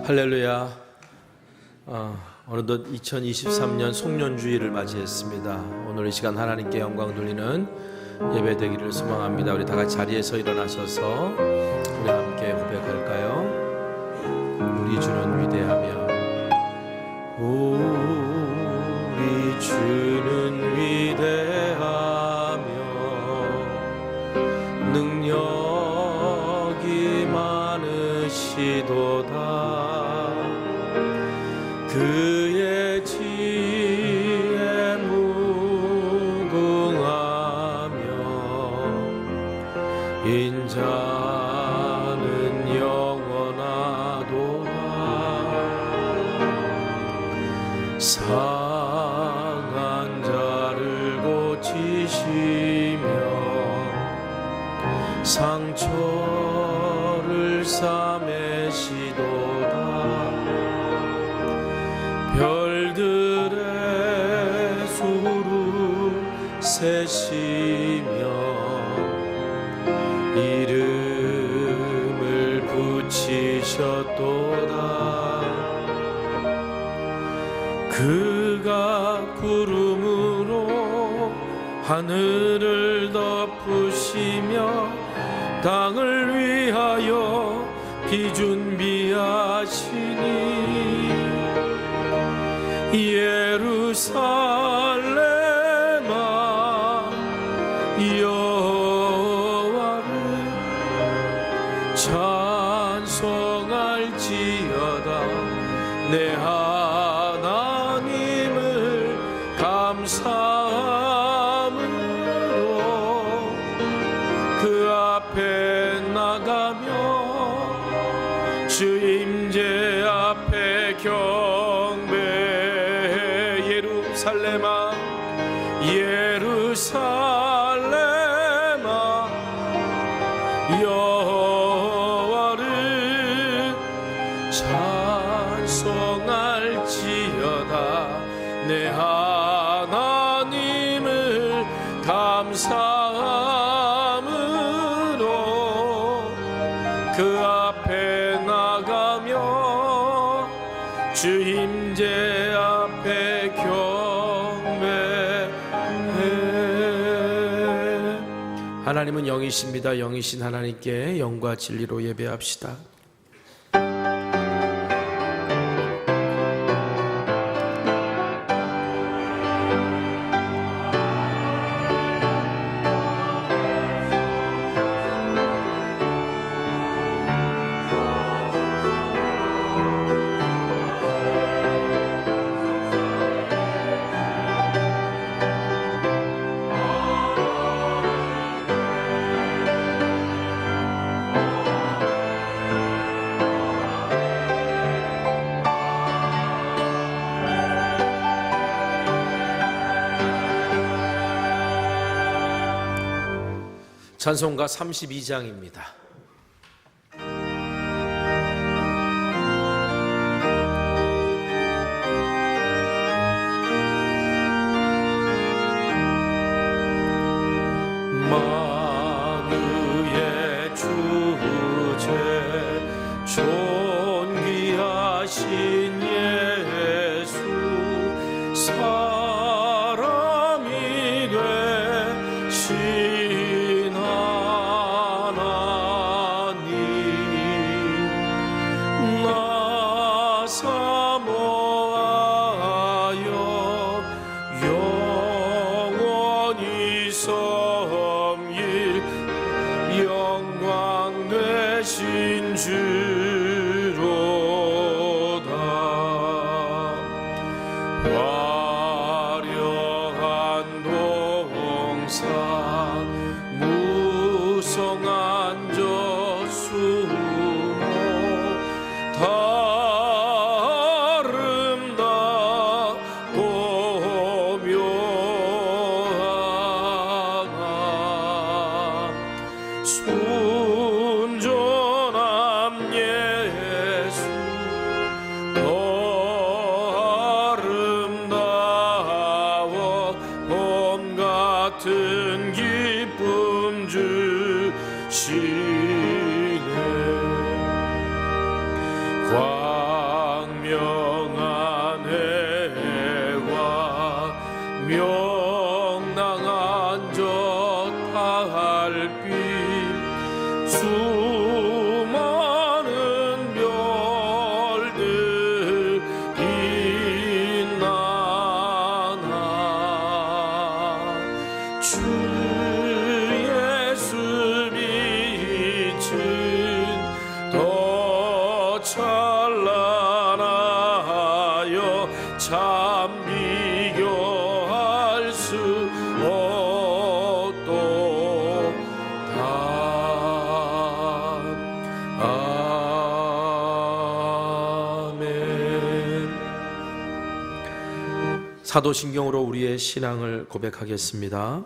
할렐루야. 어느덧 2023년 송년주일을 맞이했습니다. 오늘 이 시간 하나님께 영광 돌리는 예배 되기를 소망합니다. 우리 다 같이 자리에서 일어나셔서 우리 함께 고백할까요? 우리 주는 위대하며 우리 주는 위대하며 능력이 많으시도다. 그의 지혜 무궁하며 인자는 영원하도다. 상한 자를 고치시며 상처를 싸매시도다. 별들의 수를 세시며 이름을 붙이셨도다. 그가 구름으로 하늘을 덮으시며 땅을 위하여 비 준비하시니 예루살렘아 여호와를 찬송할지어다. 내 하나님을 감사함으로 그 앞에 나가며 주 임재 앞에 경배. 예루살렘아 예루살렘아 여호와를 찬송할지어다. 내 하나님을 감사함으로 그 앞에 나가며 주 임재 앞에 경배해. 하나님은 영이십니다. 영이신 하나님께 영과 진리로 예배합시다. 찬송가 32장입니다. 만유의 주제 존귀하신 예수 사람이 되신 나 사모하여 영원히 섬길 영광 되신 주로다. 화려한 동산 무성한 저수 아름답고 묘하나 순전함 예수 더 아름다워 봄 같은 기쁨 주시네. 찬란하여 참 비교할 수 없도다. 아멘. 사도신경으로 우리의 신앙을 고백하겠습니다.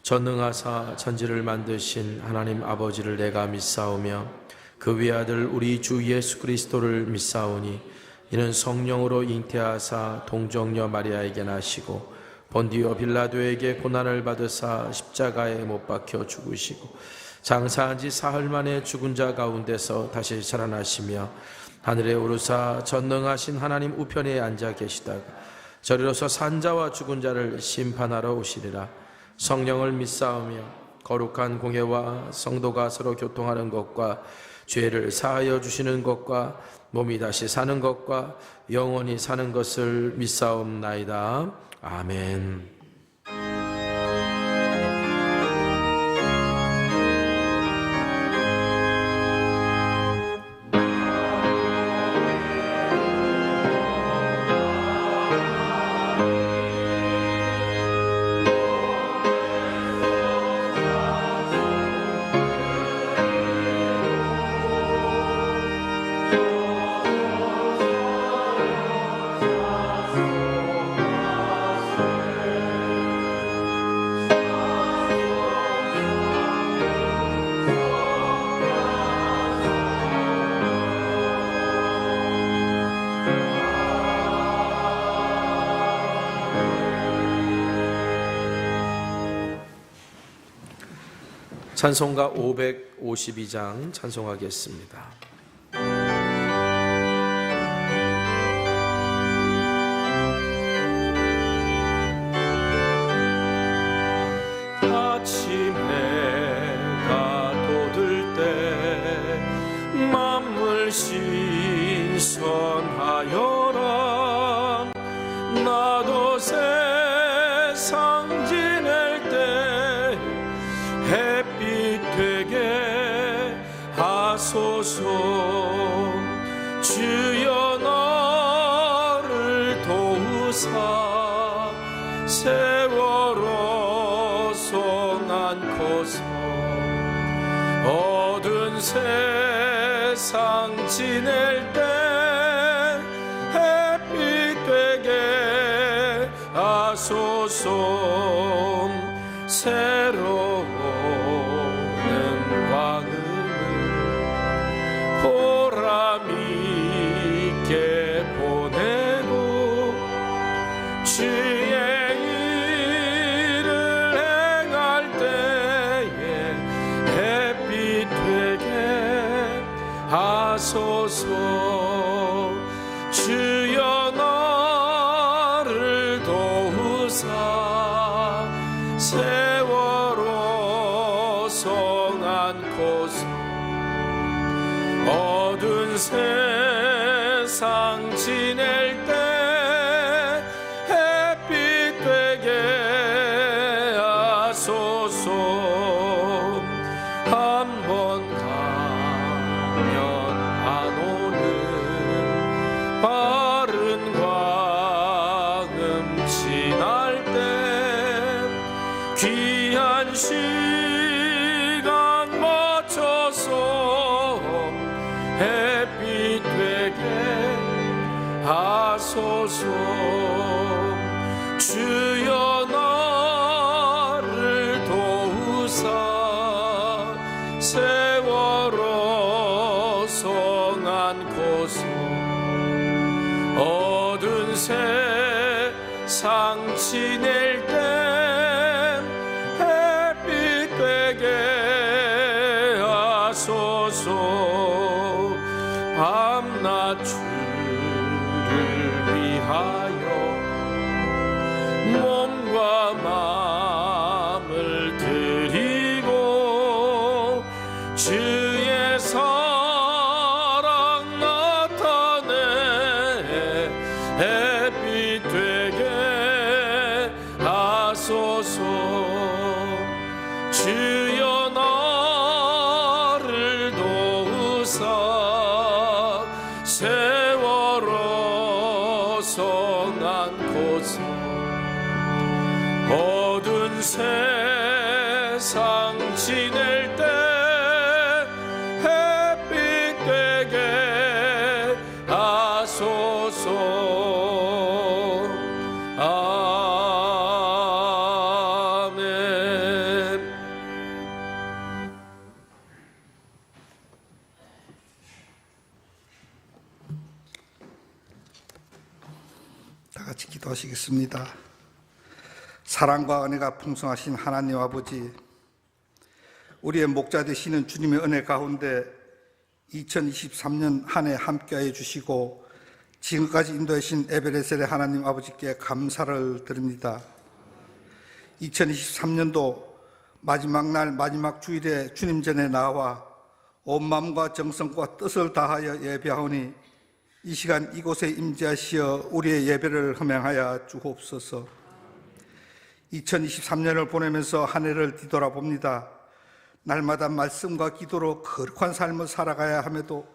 전능하사 천지를 만드신 하나님 아버지를 내가 믿사오며 그 외아들 우리 주 예수 그리스도를 믿사오니 이는 성령으로 잉태하사 동정녀 마리아에게 나시고 본디오 빌라도에게 고난을 받으사 십자가에 못 박혀 죽으시고 장사한 지 사흘 만에 죽은 자 가운데서 다시 살아나시며 하늘에 오르사 전능하신 하나님 우편에 앉아 계시다가 저리로서 산자와 죽은 자를 심판하러 오시리라. 성령을 믿사오며 거룩한 공회와 성도가 서로 교통하는 것과 죄를 사하여 주시는 것과 몸이 다시 사는 것과 영원히 사는 것을 믿사옵나이다. 아멘. 찬송가 552장 찬송하겠습니다. 아침 해가 돋을 때 만물 신선하여라. 나도 세상 지낼 때 햇빛 되게 하소서. 주여 너를 도우사 세월호 송안고서 어두운 세상 지낼 때 햇빛 되게 하소서. 새로운 광음을 보람 있게 보내고 주의 일을 행할 때에 햇빛 되게 하소서. 주여 너를 도우사 세월호 송안고서 어두운 세상 지낼 때 햇빛 되게 하소서. 한번 가면 안 오는 바른 광음 지날 때 귀한 시간 맞춰서 햇빛 되게 하소서. 주여 너를 도우사 세월호 송안고서 어두운 세상 지낼 때 햇빛 되게 하소서. 밤낮 주를 위하여 몸과 마음을 드리고 주의 사랑 나타내 햇빛 되게 하소서. 주여 너를 도우사 세월호 세월호 성안고서 어두운 세상 지낼 때 햇빛 되게 하소서. 아멘. 다 같이 기도하시겠습니다. 사랑과 은혜가 풍성하신 하나님 아버지, 우리의 목자 되시는 주님의 은혜 가운데 2023년 한 해 함께하여 주시고 지금까지 인도해 주신 에베레셀의 하나님 아버지께 감사를 드립니다. 2023년도 마지막 날 마지막 주일에 주님 전에 나와 온 마음과 정성과 뜻을 다하여 예배하오니 이 시간 이곳에 임재하시어 우리의 예배를 허명하여 주옵소서. 2023년을 보내면서 한 해를 뒤돌아봅니다. 날마다 말씀과 기도로 거룩한 삶을 살아가야 함에도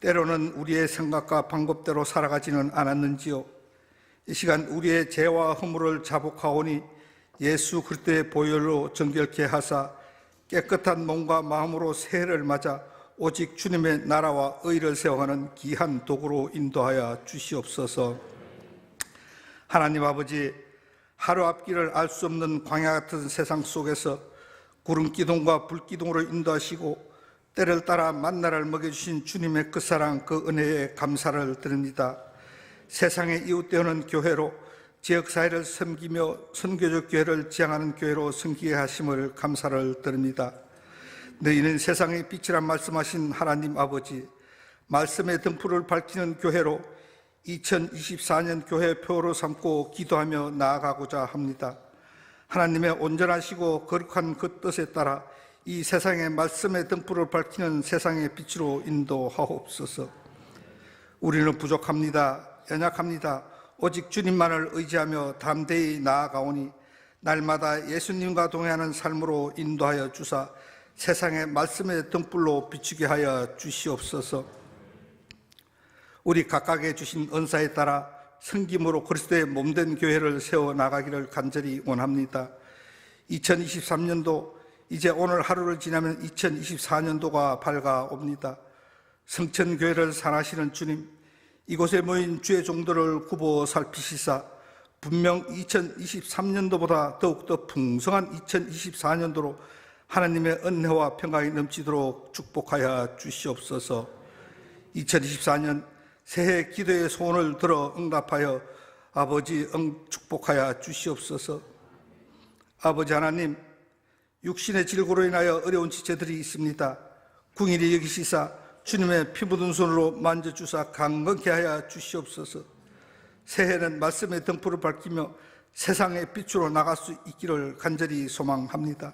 때로는 우리의 생각과 방법대로 살아가지는 않았는지요. 이 시간 우리의 죄와 허물을 자복하오니 예수 그리스도의 보혈로 정결케 하사 깨끗한 몸과 마음으로 새해를 맞아 오직 주님의 나라와 의를 세워가는 귀한 도구로 인도하여 주시옵소서. 하나님 아버지, 하루 앞길을 알 수 없는 광야 같은 세상 속에서 구름 기둥과 불 기둥으로 인도하시고 때를 따라 만나를 먹여주신 주님의 그 사랑, 그 은혜에 감사를 드립니다. 세상의 이웃되는 교회로 지역사회를 섬기며 선교적 교회를 지향하는 교회로 섬기게 하심을 감사를 드립니다. 너희는 세상의 빛이라 말씀하신 하나님 아버지, 말씀의 등불을 밝히는 교회로 2024년 교회 표로 삼고 기도하며 나아가고자 합니다. 하나님의 온전하시고 거룩한 그 뜻에 따라 이 세상의 말씀의 등불을 밝히는 세상의 빛으로 인도하옵소서. 우리는 부족합니다. 연약합니다. 오직 주님만을 의지하며 담대히 나아가오니 날마다 예수님과 동행하는 삶으로 인도하여 주사 세상의 말씀의 등불로 비추게 하여 주시옵소서. 우리 각각에 주신 은사에 따라 섬김으로 그리스도의 몸된 교회를 세워나가기를 간절히 원합니다. 2023년도 이제 오늘 하루를 지나면 2024년도가 밝아옵니다. 성천교회를 산하시는 주님, 이곳에 모인 주의 종들을 굽어 살피시사 분명 2023년도보다 더욱더 풍성한 2024년도로 하나님의 은혜와 평강이 넘치도록 축복하여 주시옵소서. 2024년 새해 기도의 소원을 들어 응답하여 아버지 축복하여 주시옵소서. 아버지 하나님, 육신의 질고로 인하여 어려운 지체들이 있습니다. 궁일이 여기시사 주님의 피 묻은 손으로 만져주사 강건케 하여 주시옵소서. 새해는 말씀의 등불을 밝히며 세상의 빛으로 나갈 수 있기를 간절히 소망합니다.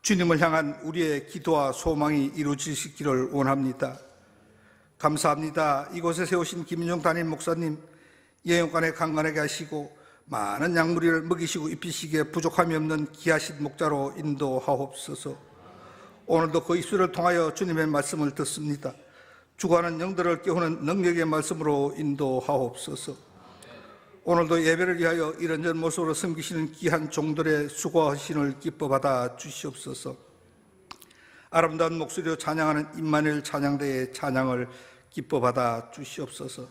주님을 향한 우리의 기도와 소망이 이루어지시기를 원합니다. 감사합니다. 이곳에 세우신 김인용 담임 목사님, 예영관에 강건하게 하시고 많은 양무리를 먹이시고 입히시기에 부족함이 없는 귀하신 목자로 인도하옵소서. 오늘도 그 입술을 통하여 주님의 말씀을 듣습니다. 주관하는 영들을 깨우는 능력의 말씀으로 인도하옵소서. 오늘도 예배를 위하여 이런저런 모습으로 섬기시는 귀한 종들의 수고하신을 기뻐받아 주시옵소서. 아름다운 목소리로 찬양하는 임마누엘 찬양대의 찬양을 기뻐받아 주시옵소서.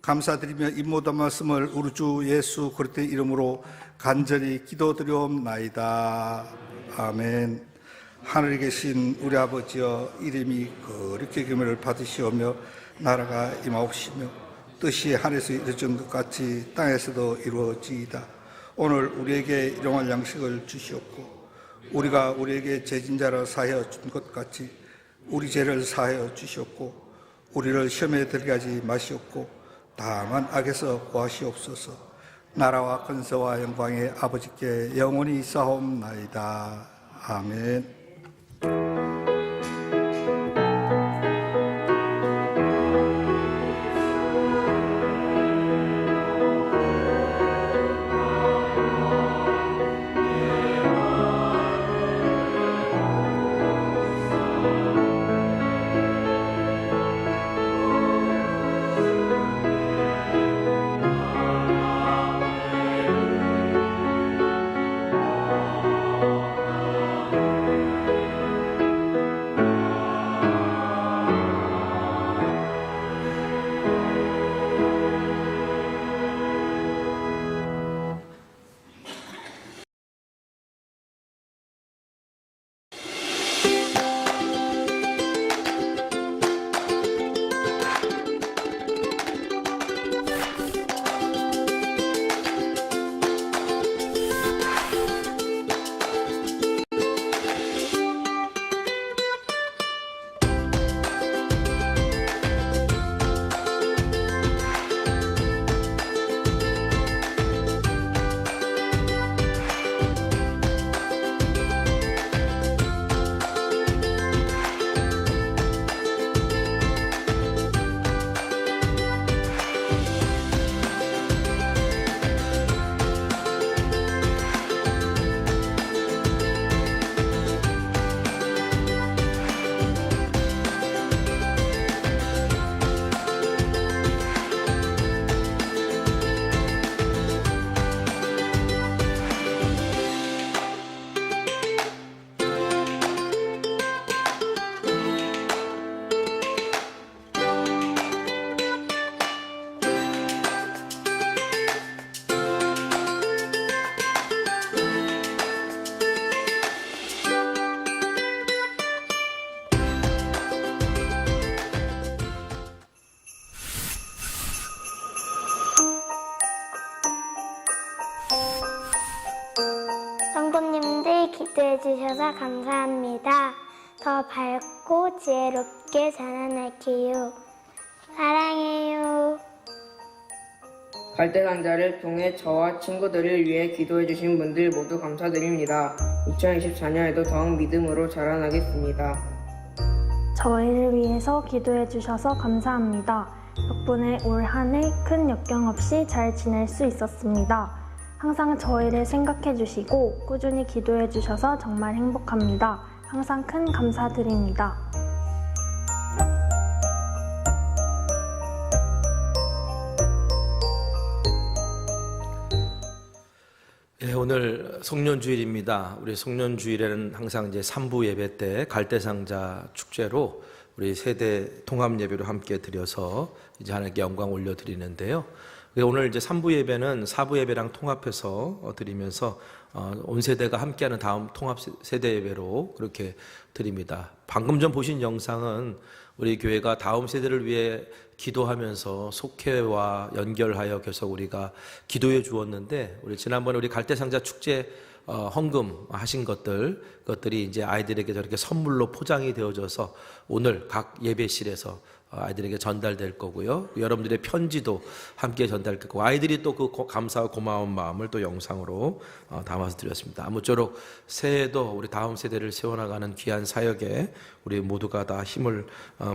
감사드리며 이 모든 말씀을 우리 주 예수 그리스도의 이름으로 간절히 기도드리옵나이다. 아멘. 하늘에 계신 우리 아버지여, 이름이 거룩히 기름을 받으시오며 나라가 임하옵시며 뜻이 하늘에서 이루어진 것 같이 땅에서도 이루어지이다. 오늘 우리에게 일용할 양식을 주시옵고 우리가 우리에게 죄진 자를 사하여 준 것 같이 우리 죄를 사하여 주시옵고 우리를 시험에 들게 하지 마시옵고 다만 악에서 구하시옵소서. 나라와 권세와 영광의 아버지께 영원히 있사옵나이다. 아멘. 기도해 주셔서 감사합니다. 더 밝고 지혜롭게 자라날게요. 사랑해요. 갈대상자를 통해 저와 친구들을 위해 기도해 주신 분들 모두 감사드립니다. 2024년에도 더욱 믿음으로 자라나겠습니다. 저희를 위해서 기도해 주셔서 감사합니다. 덕분에 올 한 해 큰 역경 없이 잘 지낼 수 있었습니다. 항상 저희를 생각해 주시고 꾸준히 기도해 주셔서 정말 행복합니다. 항상 큰 감사드립니다. 네, 오늘 송년주일입니다. 우리 송년주일에는 항상 이제 3부 예배 때 갈대상자 축제로 우리 세대 통합 예배로 함께 드려서 이제 하나님께 영광 올려드리는데요. 오늘 이제 3부 예배는 4부 예배랑 통합해서 드리면서 온 세대가 함께하는 다음 통합 세대 예배로 그렇게 드립니다. 방금 전 보신 영상은 우리 교회가 다음 세대를 위해 기도하면서 속회와 연결하여 계속 우리가 기도해 주었는데, 우리 지난번에 우리 갈대상자 축제 헌금 하신 그것들이 이제 아이들에게 저렇게 선물로 포장이 되어져서 오늘 각 예배실에서 아이들에게 전달될 거고요. 여러분들의 편지도 함께 전달될 거고, 아이들이 또 그 감사와 고마운 마음을 또 영상으로 담아서 드렸습니다. 아무쪼록 새해에도 우리 다음 세대를 세워나가는 귀한 사역에 우리 모두가 다 힘을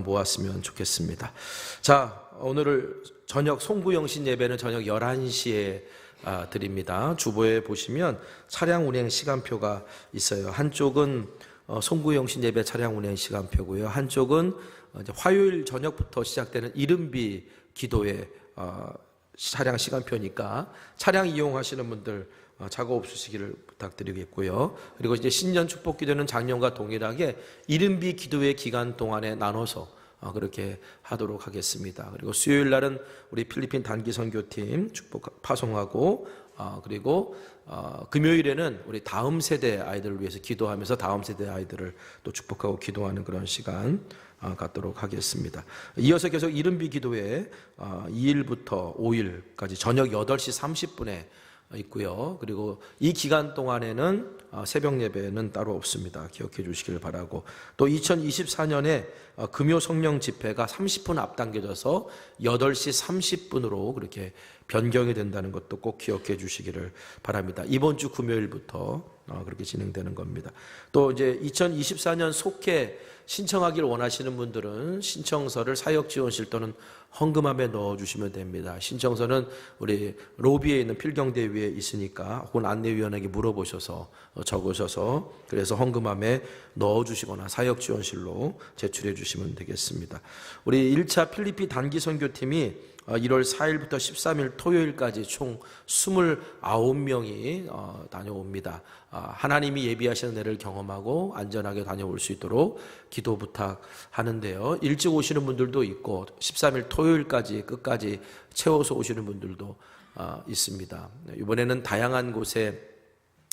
모았으면 좋겠습니다. 자, 오늘 저녁 송구영신 예배는 저녁 11시에 드립니다. 주보에 보시면 차량 운행 시간표가 있어요. 한쪽은 송구영신 예배 차량 운행 시간표고요. 한쪽은 이제 화요일 저녁부터 시작되는 이른비 기도의 차량 시간표니까 차량 이용하시는 분들 착오 없으시기를 부탁드리겠고요. 그리고 이제 신년 축복 기도는 작년과 동일하게 이른비 기도의 기간 동안에 나눠서 그렇게 하도록 하겠습니다. 그리고 수요일 날은 우리 필리핀 단기 선교팀 축복 파송하고, 그리고 금요일에는 우리 다음 세대 아이들을 위해서 기도하면서 다음 세대 아이들을 또 축복하고 기도하는 그런 시간 갖도록 하겠습니다. 이어서 계속 이른비 기도회 2일부터 5일까지 저녁 8시 30분에 있고요. 그리고 이 기간 동안에는 새벽 예배는 따로 없습니다. 기억해 주시길 바라고, 또 2024년에 금요 성령 집회가 30분 앞당겨져서 8시 30분으로 그렇게 변경이 된다는 것도 꼭 기억해 주시기를 바랍니다. 이번 주 금요일부터 그렇게 진행되는 겁니다. 또 이제 2024년 속회 신청하길 원하시는 분들은 신청서를 사역지원실 또는 헌금함에 넣어주시면 됩니다. 신청서는 우리 로비에 있는 필경대 위에 있으니까 혹은 안내위원에게 물어보셔서 적으셔서 그래서 헌금함에 넣어주시거나 사역지원실로 제출해 주시면 되겠습니다. 우리 1차 필리핀 단기 선교팀이 1월 4일부터 13일 토요일까지 총 29명이 다녀옵니다. 하나님이 예비하시는 날을 경험하고 안전하게 다녀올 수 있도록 기도 부탁하는데요. 일찍 오시는 분들도 있고 13일 토요일까지 끝까지 채워서 오시는 분들도 있습니다. 이번에는 다양한 곳에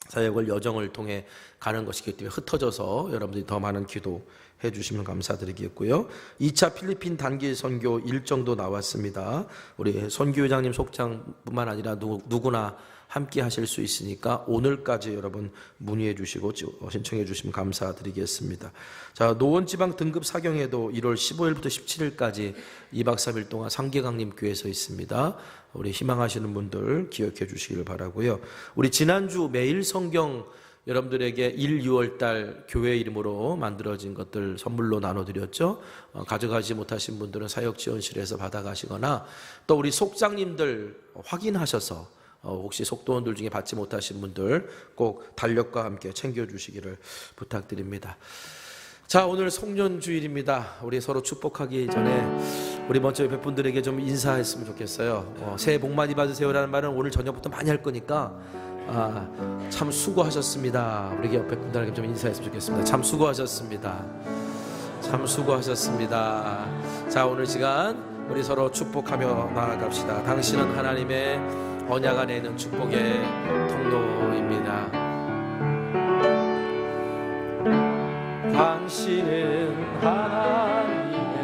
사역을 여정을 통해 가는 것이기 때문에 흩어져서 여러분들이 더 많은 기도 해주시면 감사드리겠고요. 2차 필리핀 단기 선교 일정도 나왔습니다. 우리 선교회장님 속장뿐만 아니라 누구나 함께 하실 수 있으니까 오늘까지 여러분 문의해 주시고 신청해 주시면 감사드리겠습니다. 자, 노원지방 등급 사경회도 1월 15일부터 17일까지 2박 3일 동안 상계강림교회에서 있습니다. 우리 희망하시는 분들 기억해 주시길 바라고요. 우리 지난주 매일 성경 여러분들에게 1, 6월 달 교회 이름으로 만들어진 것들 선물로 나눠드렸죠. 가져가지 못하신 분들은 사역지원실에서 받아가시거나, 또 우리 속장님들 확인하셔서 혹시 속도원들 중에 받지 못하신 분들 꼭 달력과 함께 챙겨주시기를 부탁드립니다. 자, 오늘 송년주일입니다. 우리 서로 축복하기 전에 우리 먼저 옆에 분들에게 좀 인사했으면 좋겠어요. 새해 복 많이 받으세요라는 말은 오늘 저녁부터 많이 할 거니까 참 수고하셨습니다. 우리 옆에 분들에게 좀 인사했으면 좋겠습니다. 참 수고하셨습니다. 참 수고하셨습니다. 자, 오늘 시간 우리 서로 축복하며 나아갑시다. 당신은 하나님의 언약 안에 있는 축복의 통로입니다. 당신은 하나님의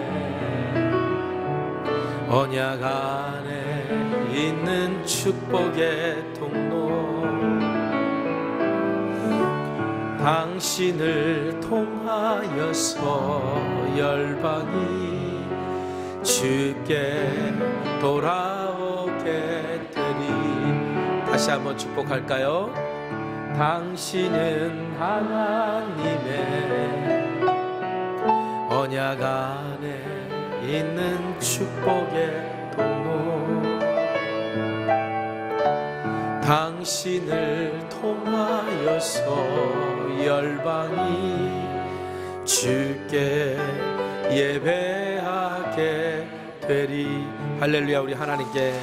언약 안에 있는 축복의 통로. 당신을 통하여서 열방이 주께 돌아오게 되리. 다시 한번 축복할까요? 당신은 하나님의 언약 안에 있는 축복의 통로. 당신을 통하여서 열방이 주께 예배하게 되리. 할렐루야. 우리 하나님께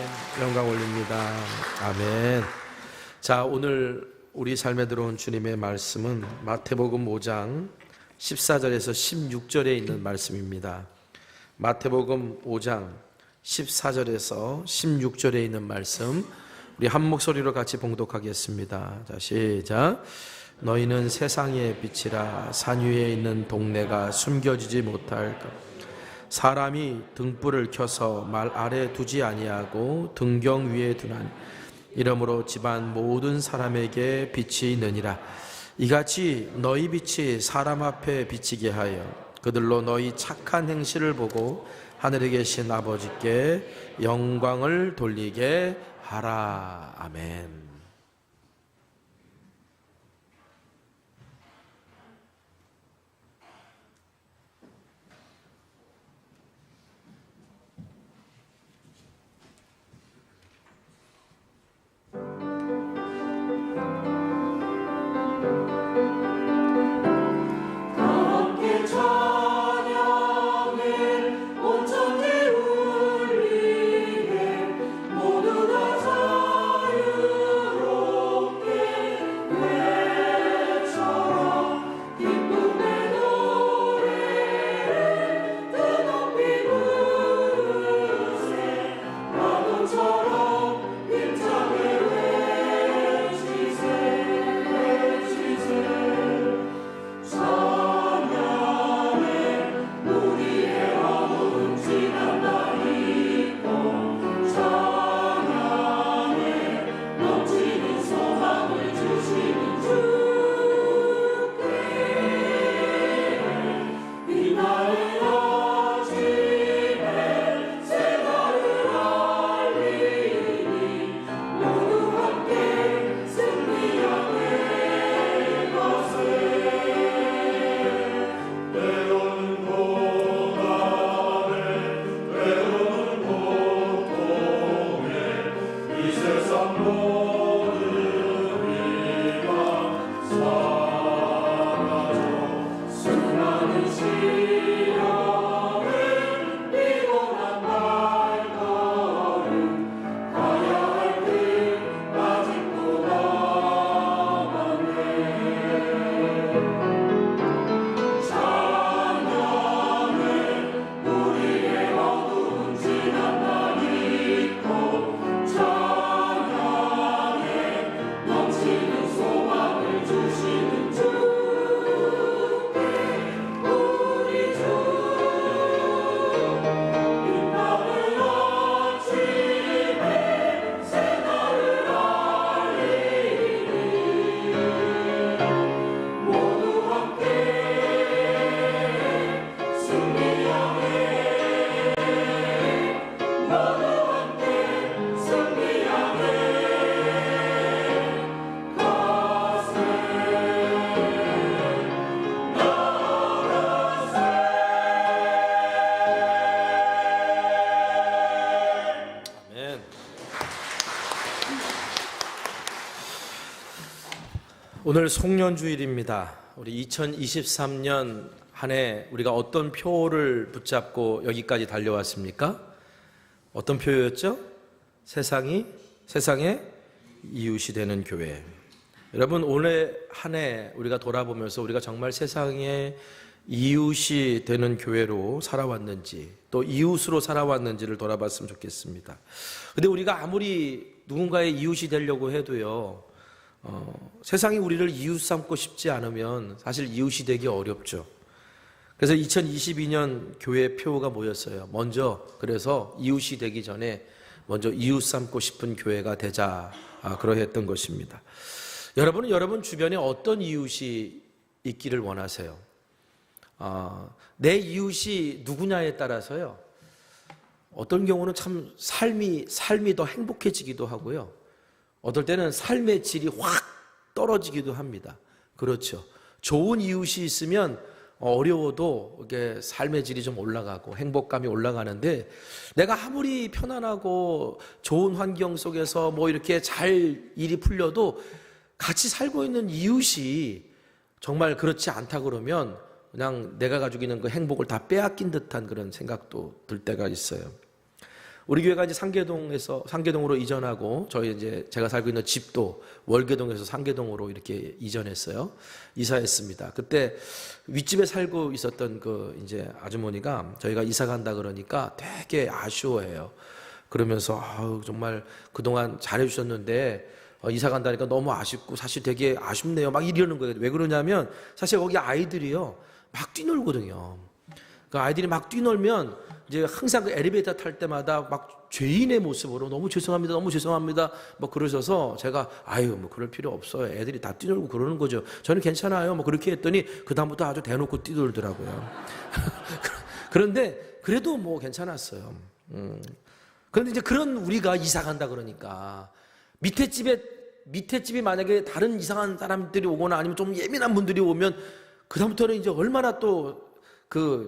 영광 올립니다. 아멘. 자, 오늘 우리 삶에 들어온 주님의 말씀은 마태복음 5장 14절에서 16절에 있는 말씀입니다. 마태복음 5장 14절에서 16절에 있는 말씀, 우리 한 목소리로 같이 봉독하겠습니다. 자, 시작. 너희는 세상의 빛이라. 산 위에 있는 동네가 숨겨지지 못할까. 사람이 등불을 켜서 말 아래 두지 아니하고 등경 위에 두나니 이러므로 집안 모든 사람에게 빛이 있느니라. 이같이 너희 빛이 사람 앞에 비치게 하여 그들로 너희 착한 행실을 보고 하늘에 계신 아버지께 영광을 돌리게 하라. 아멘. 오늘 송년주일입니다. 우리 2023년 한 해 우리가 어떤 표를 붙잡고 여기까지 달려왔습니까? 어떤 표였죠? 세상의 이웃이 되는 교회. 여러분, 올해 한 해 우리가 돌아보면서 우리가 정말 세상의 이웃이 되는 교회로 살아왔는지, 또 이웃으로 살아왔는지를 돌아봤으면 좋겠습니다. 근데 우리가 아무리 누군가의 이웃이 되려고 해도요, 세상이 우리를 이웃 삼고 싶지 않으면 사실 이웃이 되기 어렵죠. 그래서 2022년 교회 표가 뭐였어요? 먼저, 그래서 이웃이 되기 전에 먼저 이웃 삼고 싶은 교회가 되자, 그러했던 것입니다. 여러분은 여러분 주변에 어떤 이웃이 있기를 원하세요. 내 이웃이 누구냐에 따라서요, 어떤 경우는 참 삶이 더 행복해지기도 하고요, 어떨 때는 삶의 질이 확 떨어지기도 합니다. 그렇죠. 좋은 이웃이 있으면 어려워도 이게 삶의 질이 좀 올라가고 행복감이 올라가는데, 내가 아무리 편안하고 좋은 환경 속에서 뭐 이렇게 잘 일이 풀려도 같이 살고 있는 이웃이 정말 그렇지 않다 그러면 그냥 내가 가지고 있는 그 행복을 다 빼앗긴 듯한 그런 생각도 들 때가 있어요. 우리 교회가 이제 상계동으로 이전하고, 제가 살고 있는 집도 월계동에서 상계동으로 이렇게 이전했어요. 이사했습니다. 그때 윗집에 살고 있었던 그 이제 아주머니가 저희가 이사 간다 그러니까 되게 아쉬워해요. 그러면서 정말 그동안 잘해주셨는데 이사 간다니까 너무 아쉽고 사실 되게 아쉽네요. 막 이러는 거예요. 왜 그러냐면 사실 거기 아이들이요, 막 뛰놀거든요. 그 아이들이 막 뛰놀면 이제 항상 그 엘리베이터 탈 때마다 막 죄인의 모습으로 너무 죄송합니다 뭐 그러셔서 제가 뭐 그럴 필요 없어요. 애들이 다 뛰놀고 그러는 거죠. 저는 괜찮아요. 뭐 그렇게 했더니 그다음부터 아주 대놓고 뛰놀더라고요. 그런데 그래도 뭐 괜찮았어요. 그런데 이제 그런 우리가 이사 간다 그러니까 밑에 집이 만약에 다른 이상한 사람들이 오거나 아니면 좀 예민한 분들이 오면 그다음부터는 이제 얼마나 또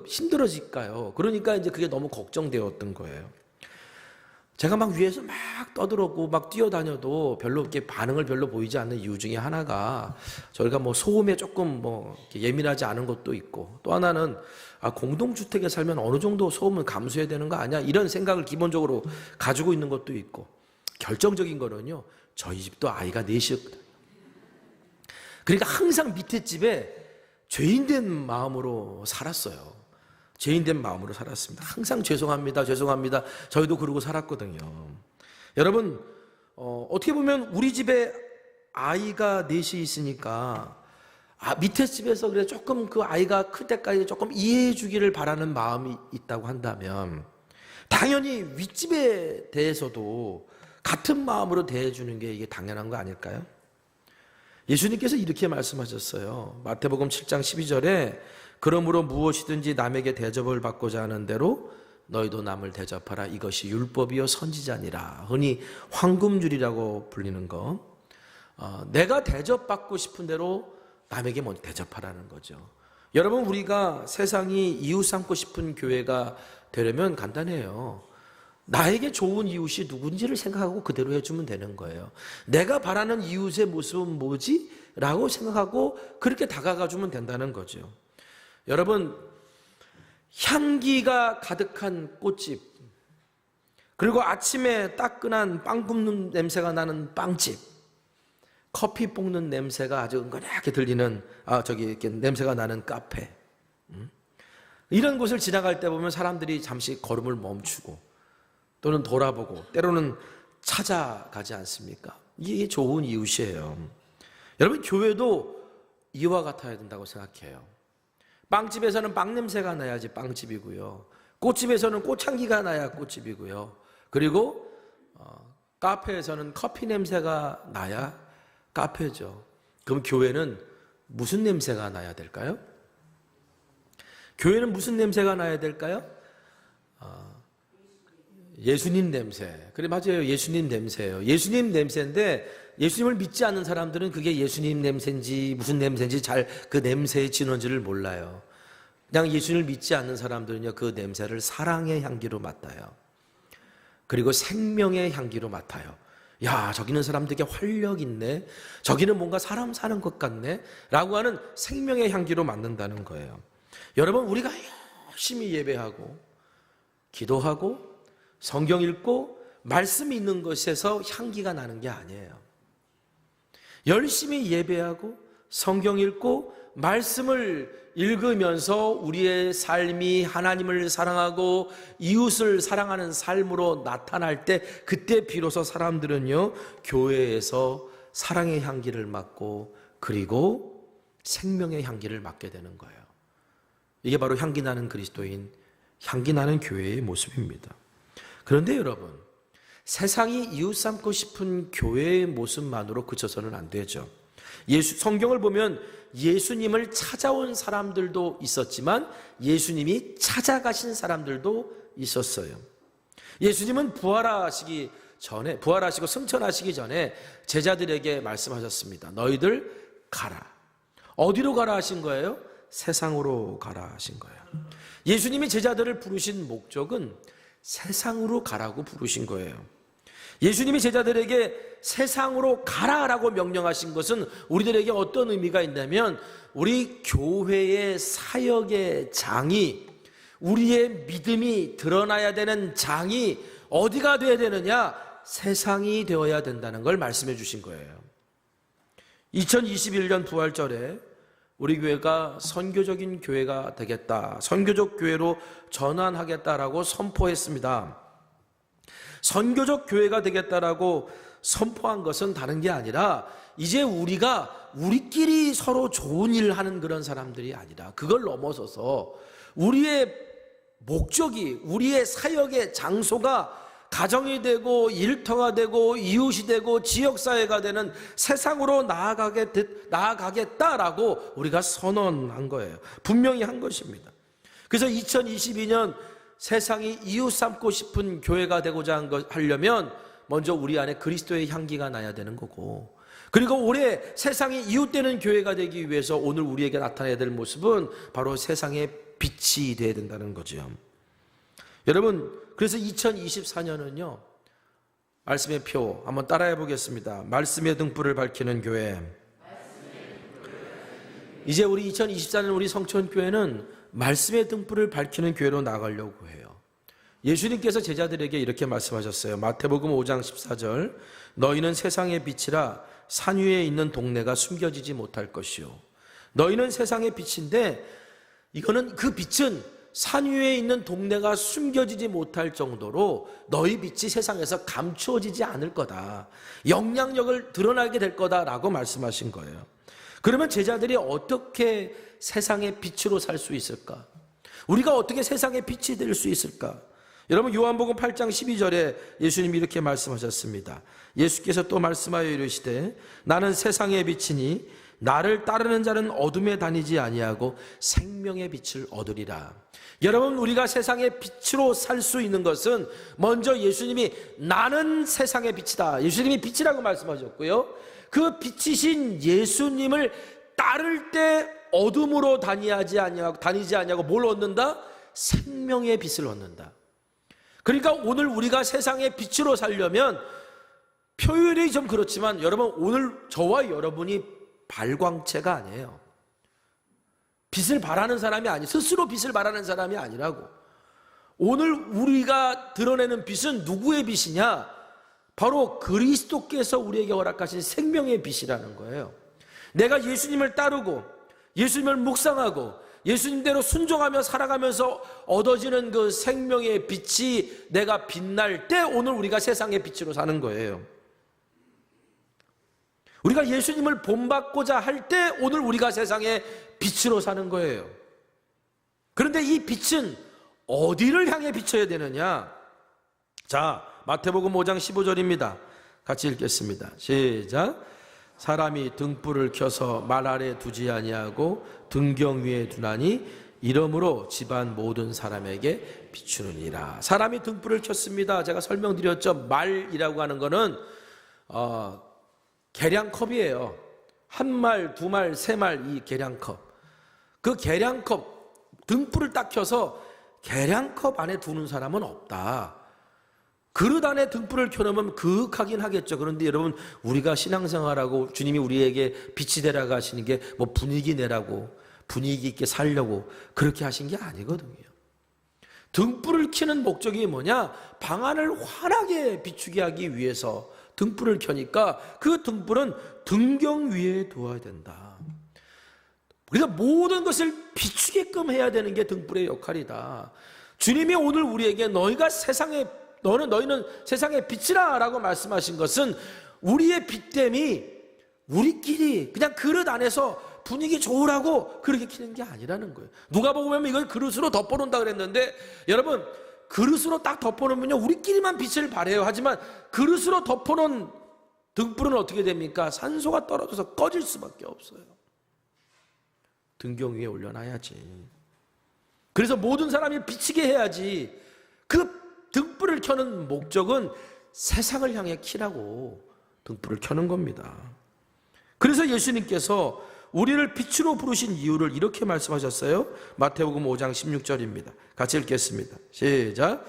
힘들어질까요? 그러니까 이제 그게 너무 걱정되었던 거예요. 제가 막 위에서 막 떠들었고 막 뛰어다녀도 별로 이렇게 반응을 별로 보이지 않는 이유 중에 하나가, 저희가 뭐 소음에 조금 예민하지 않은 것도 있고, 또 하나는 공동주택에 살면 어느 정도 소음은 감수해야 되는 거 아니야? 이런 생각을 기본적으로 가지고 있는 것도 있고, 결정적인 거는요, 저희 집도 아이가 넷이었거든요. 그러니까 항상 밑에 집에 죄인된 마음으로 살았어요. 죄인된 마음으로 살았습니다. 항상 죄송합니다. 저희도 그러고 살았거든요. 여러분, 어떻게 보면 우리 집에 아이가 넷이 있으니까 밑에 집에서 그래 조금 그 아이가 클 때까지 조금 이해해 주기를 바라는 마음이 있다고 한다면, 당연히 윗집에 대해서도 같은 마음으로 대해주는 게 이게 당연한 거 아닐까요? 예수님께서 이렇게 말씀하셨어요. 마태복음 7장 12절에 그러므로 무엇이든지 남에게 대접을 받고자 하는 대로 너희도 남을 대접하라. 이것이 율법이요 선지자니라. 흔히 황금줄이라고 불리는 거. 내가 대접받고 싶은 대로 남에게 먼저 대접하라는 거죠. 여러분, 우리가 세상이 이웃 삼고 싶은 교회가 되려면 간단해요. 나에게 좋은 이웃이 누군지를 생각하고 그대로 해주면 되는 거예요. 내가 바라는 이웃의 모습은 뭐지? 라고 생각하고 그렇게 다가가주면 된다는 거죠. 여러분, 향기가 가득한 꽃집, 그리고 아침에 따끈한 빵 굽는 냄새가 나는 빵집, 커피 볶는 냄새가 아주 은근하게 들리는 이렇게 냄새가 나는 카페, 이런 곳을 지나갈 때 보면 사람들이 잠시 걸음을 멈추고 또는 돌아보고 때로는 찾아가지 않습니까? 이게 좋은 이웃이에요. 여러분, 교회도 이와 같아야 된다고 생각해요. 빵집에서는 빵 냄새가 나야지 빵집이고요, 꽃집에서는 꽃향기가 나야 꽃집이고요, 그리고 카페에서는 커피 냄새가 나야 카페죠. 그럼 교회는 무슨 냄새가 나야 될까요? 교회는 무슨 냄새가 나야 될까요? 예수님 냄새. 그래, 맞아요. 예수님 냄새예요. 예수님 냄새인데, 예수님을 믿지 않는 사람들은 그게 예수님 냄새인지 무슨 냄새인지 잘 그 냄새의 진원지를 몰라요. 그냥 예수님을 믿지 않는 사람들은요, 그 냄새를 사랑의 향기로 맡아요. 그리고 생명의 향기로 맡아요. 야, 저기는 사람 되게 활력 있네, 저기는 뭔가 사람 사는 것 같네 라고 하는 생명의 향기로 맡는다는 거예요. 여러분, 우리가 열심히 예배하고 기도하고 성경 읽고 말씀이 있는 것에서 향기가 나는 게 아니에요. 열심히 예배하고 성경 읽고 말씀을 읽으면서 우리의 삶이 하나님을 사랑하고 이웃을 사랑하는 삶으로 나타날 때, 그때 비로소 사람들은요, 교회에서 사랑의 향기를 맡고 그리고 생명의 향기를 맡게 되는 거예요. 이게 바로 향기 나는 그리스도인, 향기 나는 교회의 모습입니다. 그런데 여러분, 세상이 이웃 삼고 싶은 교회의 모습만으로 그쳐서는 안 되죠. 성경을 보면 예수님을 찾아온 사람들도 있었지만 예수님이 찾아가신 사람들도 있었어요. 예수님은 부활하시고 승천하시기 전에 제자들에게 말씀하셨습니다. 너희들 가라. 어디로 가라 하신 거예요? 세상으로 가라 하신 거예요. 예수님이 제자들을 부르신 목적은 세상으로 가라고 부르신 거예요. 예수님이 제자들에게 세상으로 가라라고 명령하신 것은 우리들에게 어떤 의미가 있냐면, 우리 교회의 사역의 장이, 우리의 믿음이 드러나야 되는 장이 어디가 되어야 되느냐? 세상이 되어야 된다는 걸 말씀해 주신 거예요. 2021년 부활절에 우리 교회가 선교적인 교회가 되겠다, 선교적 교회로 전환하겠다라고 선포했습니다. 선교적 교회가 되겠다라고 선포한 것은 다른 게 아니라, 이제 우리가 우리끼리 서로 좋은 일 하는 그런 사람들이 아니라, 그걸 넘어서서 우리의 목적이, 우리의 사역의 장소가 가정이 되고 일터가 되고 이웃이 되고 지역사회가 되는 세상으로 나아가겠다라고 우리가 선언한 거예요. 분명히 한 것입니다. 그래서 2022년 세상이 이웃 삼고 싶은 교회가 되고자 하려면 먼저 우리 안에 그리스도의 향기가 나야 되는 거고, 그리고 올해 세상이 이웃되는 교회가 되기 위해서 오늘 우리에게 나타나야 될 모습은 바로 세상의 빛이 되어야 된다는 거죠. 여러분, 그래서 2024년은요, 말씀의 표 한번 따라해 보겠습니다. 말씀의 등불을 밝히는 교회. 이제 우리 2024년 우리 성천교회는 말씀의 등불을 밝히는 교회로 나가려고 해요. 예수님께서 제자들에게 이렇게 말씀하셨어요. 마태복음 5장 14절, 너희는 세상의 빛이라 산 위에 있는 동네가 숨겨지지 못할 것이요. 너희는 세상의 빛인데, 이거는 그 빛은 산 위에 있는 동네가 숨겨지지 못할 정도로 너희 빛이 세상에서 감추어지지 않을 거다, 영향력을 드러나게 될 거다라고 말씀하신 거예요. 그러면 제자들이 어떻게 세상의 빛으로 살 수 있을까? 우리가 어떻게 세상의 빛이 될 수 있을까? 여러분, 요한복음 8장 12절에 예수님이 이렇게 말씀하셨습니다. 예수께서 또 말씀하여 이르시되, 나는 세상의 빛이니 나를 따르는 자는 어둠에 다니지 아니하고 생명의 빛을 얻으리라. 여러분, 우리가 세상의 빛으로 살 수 있는 것은 먼저 예수님이 나는 세상의 빛이다, 예수님이 빛이라고 말씀하셨고요, 그 빛이신 예수님을 따를 때 어둠으로 다니지 아니하고 뭘 얻는다? 생명의 빛을 얻는다. 그러니까 오늘 우리가 세상의 빛으로 살려면, 표현이 좀 그렇지만 여러분, 오늘 저와 여러분이 발광체가 아니에요. 빛을 발하는 사람이 아니, 스스로 빛을 발하는 사람이 아니라고. 오늘 우리가 드러내는 빛은 누구의 빛이냐? 바로 그리스도께서 우리에게 허락하신 생명의 빛이라는 거예요. 내가 예수님을 따르고 예수님을 묵상하고 예수님대로 순종하며 살아가면서 얻어지는 그 생명의 빛이 내가 빛날 때 오늘 우리가 세상의 빛으로 사는 거예요. 우리가 예수님을 본받고자 할 때 오늘 우리가 세상의 빛으로 사는 거예요. 그런데 이 빛은 어디를 향해 비춰야 되느냐? 자, 마태복음 5장 15절입니다. 같이 읽겠습니다. 시작. 사람이 등불을 켜서 말 아래 두지 아니하고 등경 위에 두나니 이러므로 집안 모든 사람에게 비추느니라. 사람이 등불을 켰습니다. 제가 설명드렸죠. 말이라고 하는 거는 계량컵이에요. 한 말, 두 말, 세 말, 이 계량컵. 그 계량컵, 등불을 딱 켜서 계량컵 안에 두는 사람은 없다. 그릇 안에 등불을 켜놓으면 그윽하긴 하겠죠. 그런데 여러분, 우리가 신앙생활하고 주님이 우리에게 빛이 되라고 하시는 게 뭐 분위기 내라고, 분위기 있게 살려고 그렇게 하신 게 아니거든요. 등불을 켜는 목적이 뭐냐? 방 안을 환하게 비추게 하기 위해서 등불을 켜니까 그 등불은 등경 위에 두어야 된다. 그래서 모든 것을 비추게끔 해야 되는 게 등불의 역할이다. 주님이 오늘 우리에게 너희는 세상의 빛이라 라고 말씀하신 것은 우리의 빛됨이 우리끼리 그냥 그릇 안에서 분위기 좋으라고 그렇게 켜는 게 아니라는 거예요. 누가 보면 이걸 그릇으로 덮어놓는다 그랬는데, 여러분, 그릇으로 딱 덮어놓으면요 우리끼리만 빛을 발해요. 하지만 그릇으로 덮어놓은 등불은 어떻게 됩니까? 산소가 떨어져서 꺼질 수밖에 없어요. 등경 위에 올려놔야지. 그래서 모든 사람이 비치게 해야지. 그 등불을 켜는 목적은 세상을 향해 키라고 등불을 켜는 겁니다. 그래서 예수님께서 우리를 빛으로 부르신 이유를 이렇게 말씀하셨어요. 마태복음 5장 16절입니다. 같이 읽겠습니다. 시작.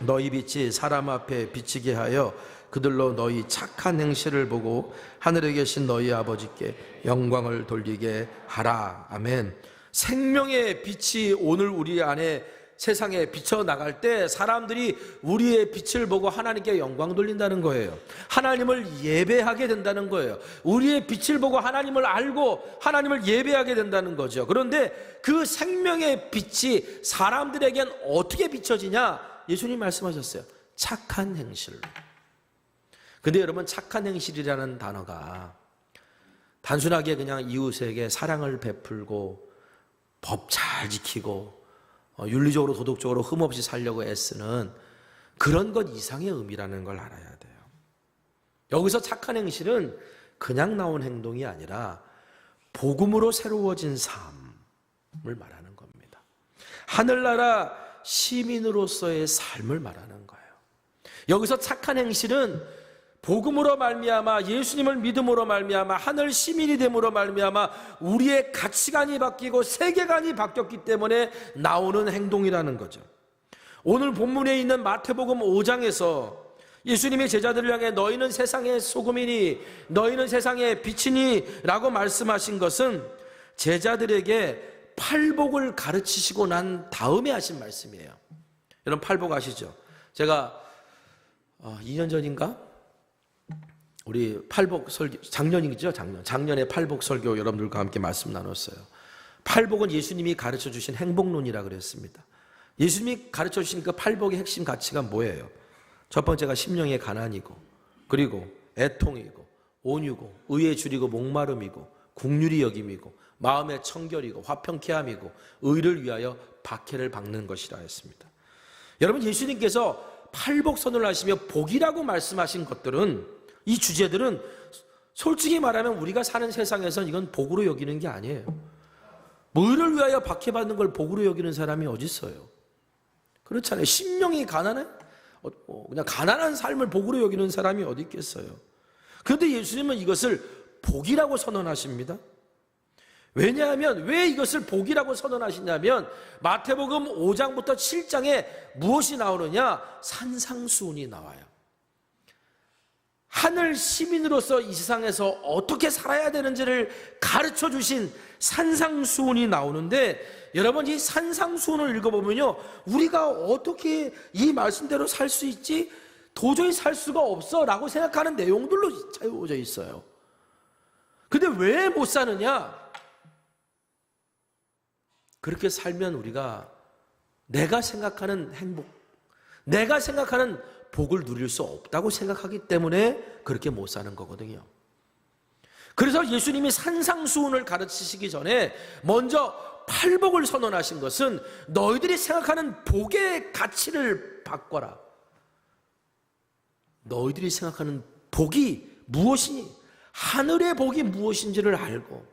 너희 빛이 사람 앞에 비치게 하여 그들로 너희 착한 행실을 보고 하늘에 계신 너희 아버지께 영광을 돌리게 하라. 아멘. 생명의 빛이 오늘 우리 안에 세상에 비쳐나갈 때 사람들이 우리의 빛을 보고 하나님께 영광 돌린다는 거예요. 하나님을 예배하게 된다는 거예요. 우리의 빛을 보고 하나님을 알고 하나님을 예배하게 된다는 거죠. 그런데 그 생명의 빛이 사람들에겐 어떻게 비춰지냐? 예수님 말씀하셨어요. 착한 행실로. 근데 여러분, 착한 행실이라는 단어가 단순하게 그냥 이웃에게 사랑을 베풀고 법 잘 지키고 윤리적으로 도덕적으로 흠없이 살려고 애쓰는 그런 것 이상의 의미라는 걸 알아야 돼요. 여기서 착한 행실은 그냥 나온 행동이 아니라 복음으로 새로워진 삶을 말하는 겁니다. 하늘나라 시민으로서의 삶을 말하는 거예요. 여기서 착한 행실은 복음으로 말미암아 예수님을 믿음으로 말미암아 하늘 시민이 됨으로 말미암아 우리의 가치관이 바뀌고 세계관이 바뀌었기 때문에 나오는 행동이라는 거죠. 오늘 본문에 있는 마태복음 5장에서 예수님이 제자들을 향해 너희는 세상의 소금이니 너희는 세상의 빛이니 라고 말씀하신 것은 제자들에게 팔복을 가르치시고 난 다음에 하신 말씀이에요. 여러분, 팔복 아시죠? 제가 2년 전인가? 우리 팔복 설교, 작년이죠, 작년에 팔복 설교 여러분들과 함께 말씀 나눴어요. 팔복은 예수님이 가르쳐 주신 행복론이라 그랬습니다. 예수님이 가르쳐 주신 그 팔복의 핵심 가치가 뭐예요? 첫 번째가 심령의 가난이고, 그리고 애통이고, 온유고, 의에 줄이고 목마름이고, 국률이 여김이고, 마음의 청결이고, 화평케 함이고, 의를 위하여 박해를 받는 것이라 했습니다. 여러분, 예수님께서 팔복선을 하시며 복이라고 말씀하신 것들은, 이 주제들은 솔직히 말하면 우리가 사는 세상에선 이건 복으로 여기는 게 아니에요. 의를 위하여 박해받는 걸 복으로 여기는 사람이 어디 있어요? 그렇잖아요. 심령이 가난해? 그냥 가난한 삶을 복으로 여기는 사람이 어디 있겠어요? 그런데 예수님은 이것을 복이라고 선언하십니다. 왜냐하면 왜 이것을 복이라고 선언하시냐면 마태복음 5장부터 7장에 무엇이 나오느냐? 산상수훈이 나와요. 하늘 시민으로서 이 세상에서 어떻게 살아야 되는지를 가르쳐 주신 산상수훈이 나오는데, 여러분, 이 산상수훈을 읽어보면요, 우리가 어떻게 이 말씀대로 살 수 있지? 도저히 살 수가 없어 라고 생각하는 내용들로 채워져 있어요. 근데 왜 못 사느냐? 그렇게 살면 우리가 내가 생각하는 행복, 내가 생각하는 복을 누릴 수 없다고 생각하기 때문에 그렇게 못 사는 거거든요. 그래서 예수님이 산상수훈을 가르치시기 전에 먼저 팔복을 선언하신 것은 너희들이 생각하는 복의 가치를 바꿔라. 너희들이 생각하는 복이 무엇이니? 하늘의 복이 무엇인지를 알고,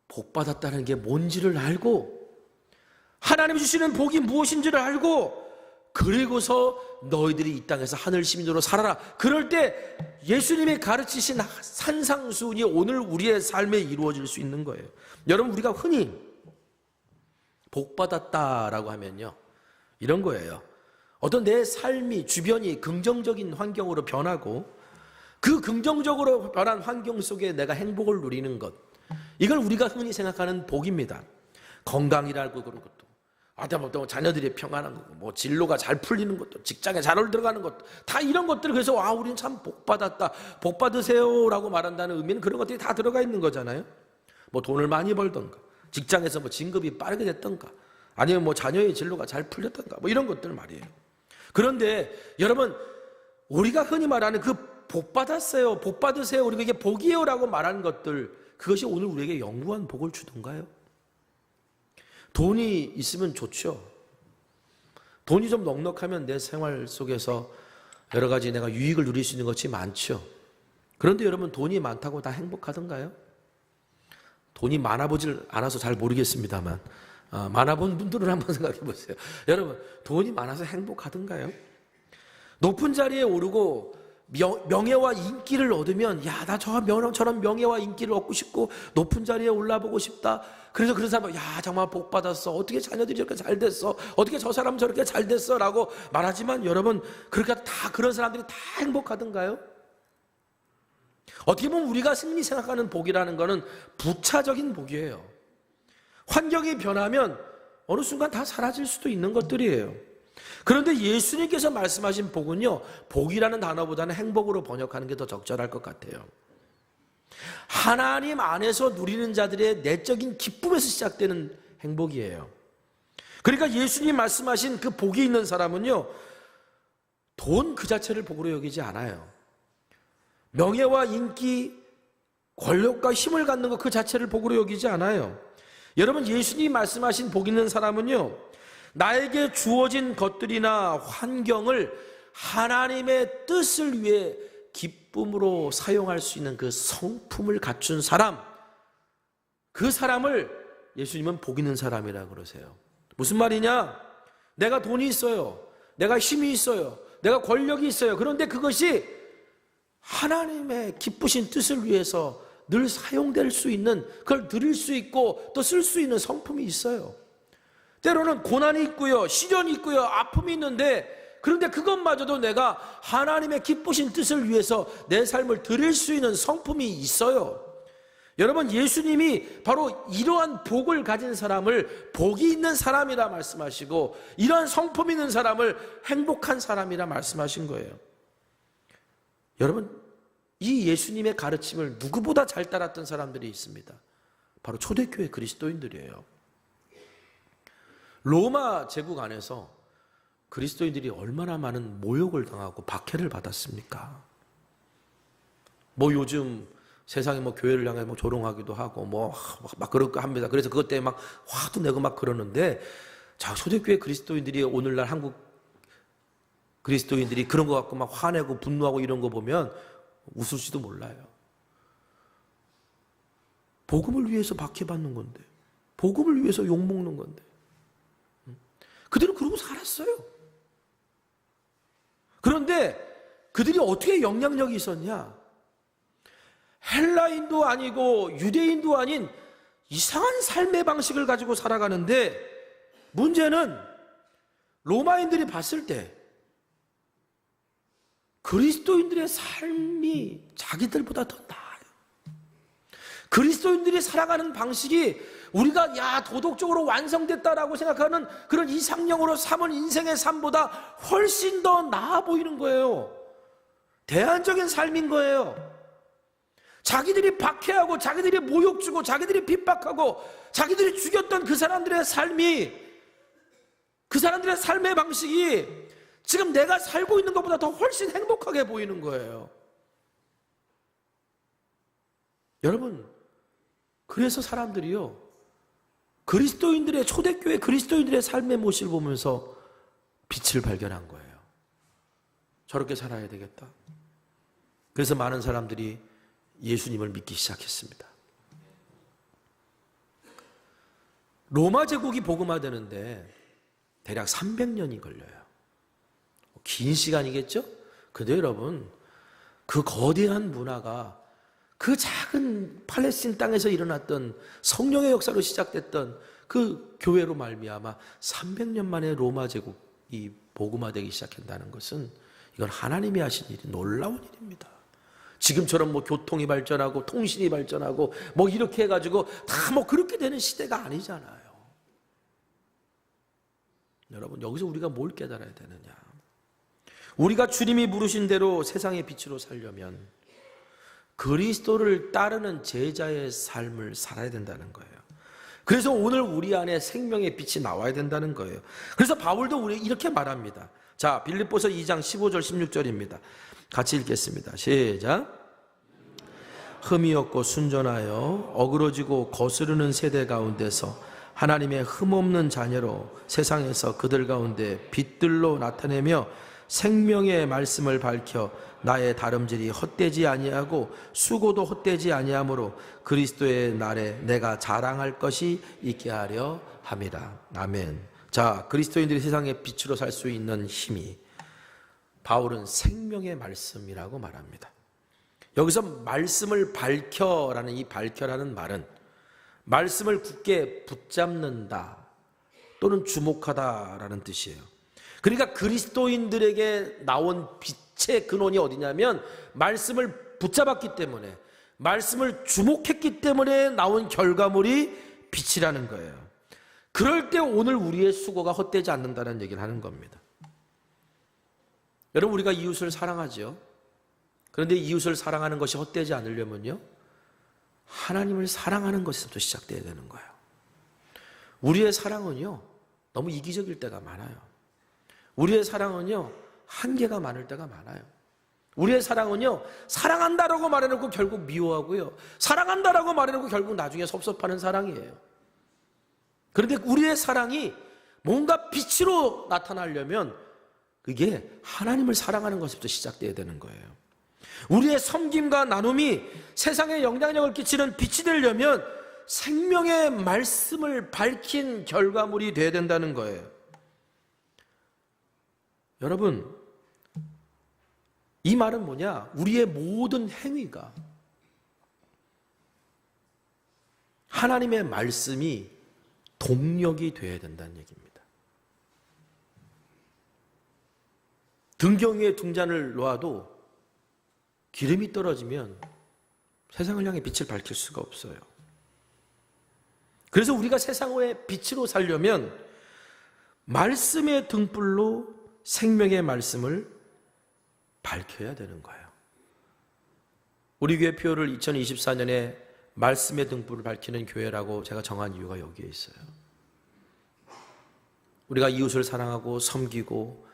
복 받았다는 게 뭔지를 알고, 하나님이 주시는 복이 무엇인지를 알고, 그리고서 너희들이 이 땅에서 하늘 시민으로 살아라. 그럴 때 예수님이 가르치신 산상수훈이 오늘 우리의 삶에 이루어질 수 있는 거예요. 여러분, 우리가 흔히 복 받았다라고 하면요, 이런 거예요. 어떤 내 삶이, 주변이 긍정적인 환경으로 변하고 그 긍정적으로 변한 환경 속에 내가 행복을 누리는 것, 이걸 우리가 흔히 생각하는 복입니다. 건강이라고 그런 것도, 뭐 자녀들이 평안한 거고, 뭐 진로가 잘 풀리는 것도, 직장에 잘 들어가는 것도, 다 이런 것들. 그래서 우리는 참 복 받았다, 복 받으세요라고 말한다는 의미는 그런 것들이 다 들어가 있는 거잖아요. 뭐 돈을 많이 벌던가, 직장에서 뭐 진급이 빠르게 됐던가, 아니면 뭐 자녀의 진로가 잘 풀렸던가, 뭐 이런 것들 말이에요. 그런데 여러분, 우리가 흔히 말하는 그 복 받았어요, 복 받으세요, 우리가 이게 복이에요라고 말하는 것들, 그것이 오늘 우리에게 영구한 복을 주던가요? 돈이 있으면 좋죠. 돈이 좀 넉넉하면 내 생활 속에서 여러 가지 내가 유익을 누릴 수 있는 것이 많죠. 그런데 여러분, 돈이 많다고 다 행복하던가요? 돈이 많아보질 않아서 잘 모르겠습니다만 많아본 분들은 한번 생각해 보세요. 여러분, 돈이 많아서 행복하던가요? 높은 자리에 오르고 명예와 인기를 얻으면, 야, 나 저런 명예와 인기를 얻고 싶고 높은 자리에 올라보고 싶다. 그래서 그런 사람은, 야, 정말 복 받았어. 어떻게 자녀들이 저렇게 잘 됐어. 어떻게 저 사람 저렇게 잘 됐어. 라고 말하지만 여러분, 그렇게 다 그런 사람들이 다 행복하던가요? 어떻게 보면 우리가 흔히 생각하는 복이라는 것은 부차적인 복이에요. 환경이 변하면 어느 순간 다 사라질 수도 있는 것들이에요. 그런데 예수님께서 말씀하신 복은요, 복이라는 단어보다는 행복으로 번역하는 게 더 적절할 것 같아요. 하나님 안에서 누리는 자들의 내적인 기쁨에서 시작되는 행복이에요. 그러니까 예수님 말씀하신 그 복이 있는 사람은요, 돈 그 자체를 복으로 여기지 않아요. 명예와 인기, 권력과 힘을 갖는 것 그 자체를 복으로 여기지 않아요. 여러분, 예수님이 말씀하신 복 있는 사람은요, 나에게 주어진 것들이나 환경을 하나님의 뜻을 위해 기쁨으로 사용할 수 있는 그 성품을 갖춘 사람, 그 사람을 예수님은 복 있는 사람이라고 그러세요. 무슨 말이냐? 내가 돈이 있어요. 내가 힘이 있어요. 내가 권력이 있어요. 그런데 그것이 하나님의 기쁘신 뜻을 위해서 늘 사용될 수 있는, 그걸 누릴 수 있고 또 쓸 수 있는 성품이 있어요. 때로는 고난이 있고요, 시련이 있고요, 아픔이 있는데, 그런데 그것마저도 내가 하나님의 기쁘신 뜻을 위해서 내 삶을 드릴 수 있는 성품이 있어요. 여러분, 예수님이 바로 이러한 복을 가진 사람을 복이 있는 사람이라 말씀하시고, 이러한 성품 있는 사람을 행복한 사람이라 말씀하신 거예요. 여러분, 이 예수님의 가르침을 누구보다 잘 따랐던 사람들이 있습니다. 바로 초대교회 그리스도인들이에요. 로마 제국 안에서 그리스도인들이 얼마나 많은 모욕을 당하고 박해를 받았습니까? 뭐 요즘 세상에 뭐 교회를 향해 뭐 조롱하기도 하고 뭐 막 그렇고 합니다. 그래서 그것 때문에 막 화도 내고 막 그러는데, 자, 초대교회 그리스도인들이 오늘날 한국 그리스도인들이 그런 거 갖고 막 화내고 분노하고 이런 거 보면 웃을지도 몰라요. 복음을 위해서 박해받는 건데, 복음을 위해서 욕먹는 건데, 그들은 그러고 살았어요. 그런데 그들이 어떻게 영향력이 있었냐? 헬라인도 아니고 유대인도 아닌 이상한 삶의 방식을 가지고 살아가는데, 문제는 로마인들이 봤을 때 그리스도인들의 삶이 자기들보다 더 나아요. 그리스도인들이 살아가는 방식이 우리가 도덕적으로 완성됐다라고 생각하는 그런 이상형으로 삼은 인생의 삶보다 훨씬 더 나아 보이는 거예요. 대안적인 삶인 거예요. 자기들이 박해하고 자기들이 모욕 주고 자기들이 핍박하고 자기들이 죽였던 그 사람들의 삶이, 그 사람들의 삶의 방식이 지금 내가 살고 있는 것보다 더 훨씬 행복하게 보이는 거예요. 여러분, 그래서 사람들이요, 그리스도인들의, 초대교회 그리스도인들의 삶의 모습을 보면서 빛을 발견한 거예요. 저렇게 살아야 되겠다. 그래서 많은 사람들이 예수님을 믿기 시작했습니다. 로마 제국이 복음화되는데 대략 300년이 걸려요. 긴 시간이겠죠? 근데 여러분, 그 거대한 문화가 그 작은 팔레스틴 땅에서 일어났던 성령의 역사로 시작됐던 그 교회로 말미암아 300년 만에 로마 제국이 복음화되기 시작한다는 것은, 이건 하나님이 하신 일이 놀라운 일입니다. 지금처럼 뭐 교통이 발전하고 통신이 발전하고 뭐 이렇게 해가지고 다 뭐 그렇게 되는 시대가 아니잖아요. 여러분, 여기서 우리가 뭘 깨달아야 되느냐? 우리가 주님이 부르신 대로 세상의 빛으로 살려면 그리스도를 따르는 제자의 삶을 살아야 된다는 거예요. 그래서 오늘 우리 안에 생명의 빛이 나와야 된다는 거예요. 그래서 바울도 우리 이렇게 말합니다. 자, 빌립보서 2장 15절 16절입니다. 같이 읽겠습니다. 시작. 흠이 없고 순전하여 어그러지고 거스르는 세대 가운데서 하나님의 흠없는 자녀로 세상에서 그들 가운데 빛들로 나타내며 생명의 말씀을 밝혀 나의 다름질이 헛되지 아니하고 수고도 헛되지 아니하므로 그리스도의 날에 내가 자랑할 것이 있게 하려 함이라. 아멘. 자, 그리스도인들이 세상의 빛으로 살 수 있는 힘이 바울은 생명의 말씀이라고 말합니다. 여기서 말씀을 밝혀라는 이 밝혀라는 말은 말씀을 굳게 붙잡는다 또는 주목하다라는 뜻이에요. 그러니까 그리스도인들에게 나온 빛의 근원이 어디냐면 말씀을 붙잡았기 때문에, 말씀을 주목했기 때문에 나온 결과물이 빛이라는 거예요. 그럴 때 오늘 우리의 수고가 헛되지 않는다는 얘기를 하는 겁니다. 여러분, 우리가 이웃을 사랑하죠. 그런데 이웃을 사랑하는 것이 헛되지 않으려면요, 하나님을 사랑하는 것에서부터 시작돼야 되는 거예요. 우리의 사랑은요, 너무 이기적일 때가 많아요. 우리의 사랑은요, 한계가 많을 때가 많아요. 우리의 사랑은요, 사랑한다라고 말해놓고 결국 미워하고요, 사랑한다라고 말해놓고 결국 나중에 섭섭하는 사랑이에요. 그런데 우리의 사랑이 뭔가 빛으로 나타나려면 그게 하나님을 사랑하는 것부터 시작돼야 되는 거예요. 우리의 섬김과 나눔이 세상에 영향력을 끼치는 빛이 되려면 생명의 말씀을 밝힌 결과물이 돼야 된다는 거예요. 여러분, 이 말은 뭐냐? 우리의 모든 행위가 하나님의 말씀이 동력이 되어야 된다는 얘기입니다. 등경 위에 등잔을 놓아도 기름이 떨어지면 세상을 향해 빛을 밝힐 수가 없어요. 그래서 우리가 세상의 빛으로 살려면 말씀의 등불로 생명의 말씀을 밝혀야 되는 거예요. 우리 교회 표를 2024년에 말씀의 등불을 밝히는 교회라고 제가 정한 이유가 여기에 있어요. 우리가 이웃을 사랑하고 섬기고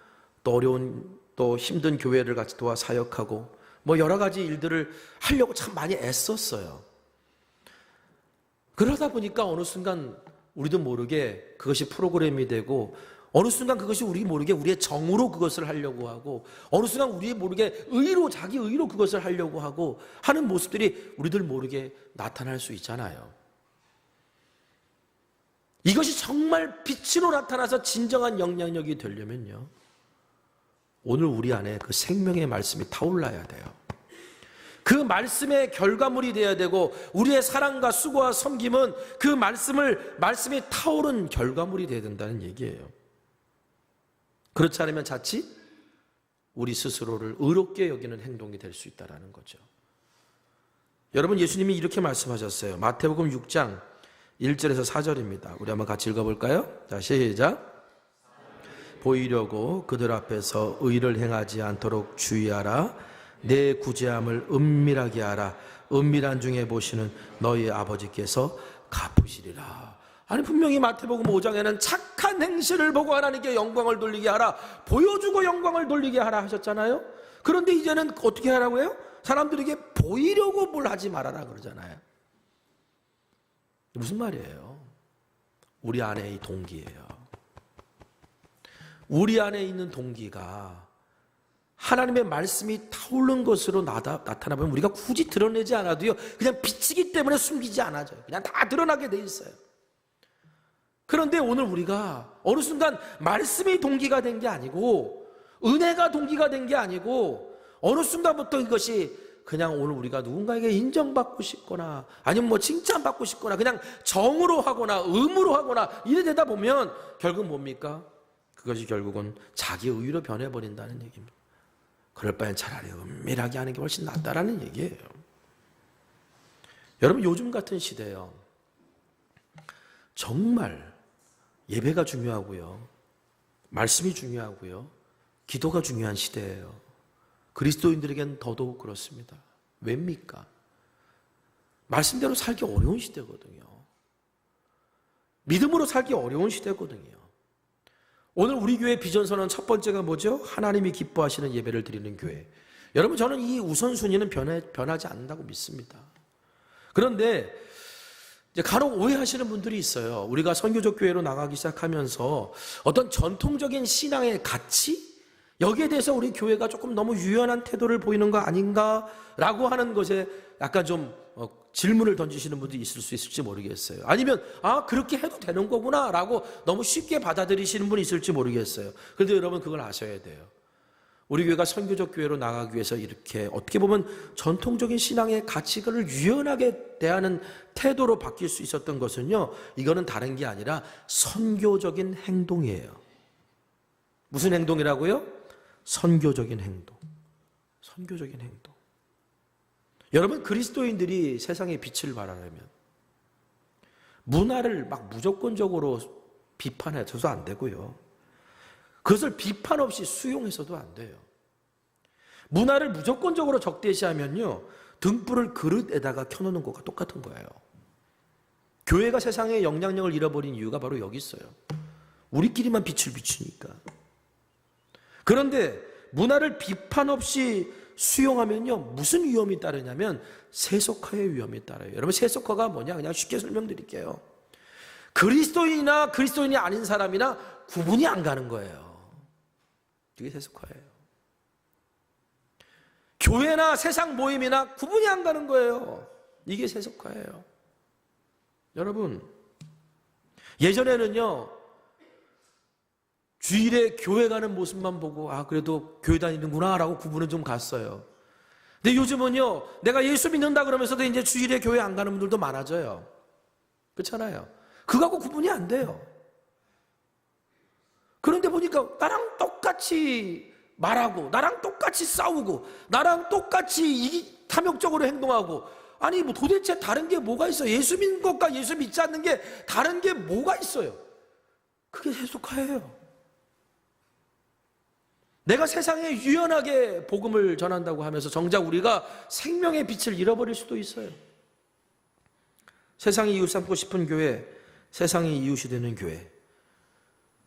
또 어려운 또 힘든 교회를 같이 도와 사역하고 뭐 여러 가지 일들을 하려고 참 많이 애썼어요. 그러다 보니까 어느 순간 우리도 모르게 그것이 프로그램이 되고, 어느 순간 그것이 우리 모르게 우리의 정으로 그것을 하려고 하고, 어느 순간 우리 모르게 의로, 자기 의로 그것을 하려고 하고 하는 모습들이 우리들 모르게 나타날 수 있잖아요. 이것이 정말 빛으로 나타나서 진정한 영향력이 되려면요, 오늘 우리 안에 그 생명의 말씀이 타올라야 돼요. 그 말씀의 결과물이 되어야 되고, 우리의 사랑과 수고와 섬김은 그 말씀이 타오른 결과물이 되어야 된다는 얘기예요. 그렇지 않으면 자칫 우리 스스로를 의롭게 여기는 행동이 될 수 있다는 거죠. 여러분, 예수님이 이렇게 말씀하셨어요. 마태복음 6장 1절에서 4절입니다. 우리 한번 같이 읽어볼까요? 자, 시작. 보이려고 그들 앞에서 의를 행하지 않도록 주의하라. 내 구제함을 은밀하게 하라. 은밀한 중에 보시는 너희 아버지께서 갚으시리라. 아니, 분명히 마태복음 5장에는 착한 행실을 보고 하나님께 영광을 돌리게 하라, 보여주고 영광을 돌리게 하라 하셨잖아요. 그런데 이제는 어떻게 하라고 해요? 사람들에게 보이려고 뭘 하지 말아라 그러잖아요. 무슨 말이에요? 우리 안에 이 동기예요. 우리 안에 있는 동기가 하나님의 말씀이 타오른 것으로 나타나면 우리가 굳이 드러내지 않아도요, 그냥 빛이기 때문에 숨기지 않아져요. 그냥 다 드러나게 돼 있어요. 그런데 오늘 우리가 어느 순간 말씀이 동기가 된 게 아니고, 은혜가 동기가 된 게 아니고, 어느 순간부터 이것이 그냥 오늘 우리가 누군가에게 인정받고 싶거나 아니면 뭐 칭찬받고 싶거나 그냥 정으로 하거나 의무로 하거나 이래 되다 보면 결국 뭡니까? 그것이 결국은 자기 의로 변해버린다는 얘기입니다. 그럴 바엔 차라리 은밀하게 하는 게 훨씬 낫다라는 얘기예요. 여러분, 요즘 같은 시대에요, 정말 예배가 중요하고요, 말씀이 중요하고요, 기도가 중요한 시대예요. 그리스도인들에게는 더더욱 그렇습니다. 왜입니까? 말씀대로 살기 어려운 시대거든요. 믿음으로 살기 어려운 시대거든요. 오늘 우리 교회 비전선언 첫 번째가 뭐죠? 하나님이 기뻐하시는 예배를 드리는 교회. 여러분, 저는 이 우선순위는 변하지 않는다고 믿습니다. 그런데 이제 간혹 오해하시는 분들이 있어요. 우리가 선교적 교회로 나가기 시작하면서 어떤 전통적인 신앙의 가치, 여기에 대해서 우리 교회가 조금 너무 유연한 태도를 보이는 거 아닌가라고 하는 것에 약간 좀 질문을 던지시는 분도 있을 수 있을지 모르겠어요. 아니면 그렇게 해도 되는 거구나라고 너무 쉽게 받아들이시는 분이 있을지 모르겠어요. 그런데 여러분 그걸 아셔야 돼요. 우리 교회가 선교적 교회로 나가기 위해서 이렇게 어떻게 보면 전통적인 신앙의 가치관을 유연하게 대하는 태도로 바뀔 수 있었던 것은요, 이거는 다른 게 아니라 선교적인 행동이에요. 무슨 행동이라고요? 선교적인 행동. 선교적인 행동. 여러분, 그리스도인들이 세상에 빛을 발하려면 문화를 막 무조건적으로 비판해서도 안 되고요. 그것을 비판 없이 수용해서도 안 돼요. 문화를 무조건적으로 적대시하면요, 등불을 그릇에다가 켜놓는 것과 똑같은 거예요. 교회가 세상에 영향력을 잃어버린 이유가 바로 여기 있어요. 우리끼리만 빛을 비추니까. 그런데 문화를 비판 없이 수용하면요, 무슨 위험이 따르냐면 세속화의 위험이 따라요. 여러분, 세속화가 뭐냐? 그냥 쉽게 설명드릴게요. 그리스도인이나 그리스도인이 아닌 사람이나 구분이 안 가는 거예요. 이게 세속화예요. 교회나 세상 모임이나 구분이 안 가는 거예요. 이게 세속화예요. 여러분, 예전에는요, 주일에 교회 가는 모습만 보고 그래도 교회 다니는구나 라고 구분은 좀 갔어요. 근데 요즘은요, 내가 예수 믿는다 그러면서도 이제 주일에 교회 안 가는 분들도 많아져요. 그렇잖아요. 그거하고 구분이 안 돼요. 그런데 보니까 나랑 똑같이 말하고, 나랑 똑같이 싸우고, 나랑 똑같이 탐욕적으로 행동하고, 아니 뭐 도대체 다른 게 뭐가 있어요? 예수 믿는 것과 예수 믿지 않는 게 다른 게 뭐가 있어요? 그게 세속화예요. 내가 세상에 유연하게 복음을 전한다고 하면서 정작 우리가 생명의 빛을 잃어버릴 수도 있어요. 세상이 이웃 삼고 싶은 교회, 세상이 이웃이 되는 교회.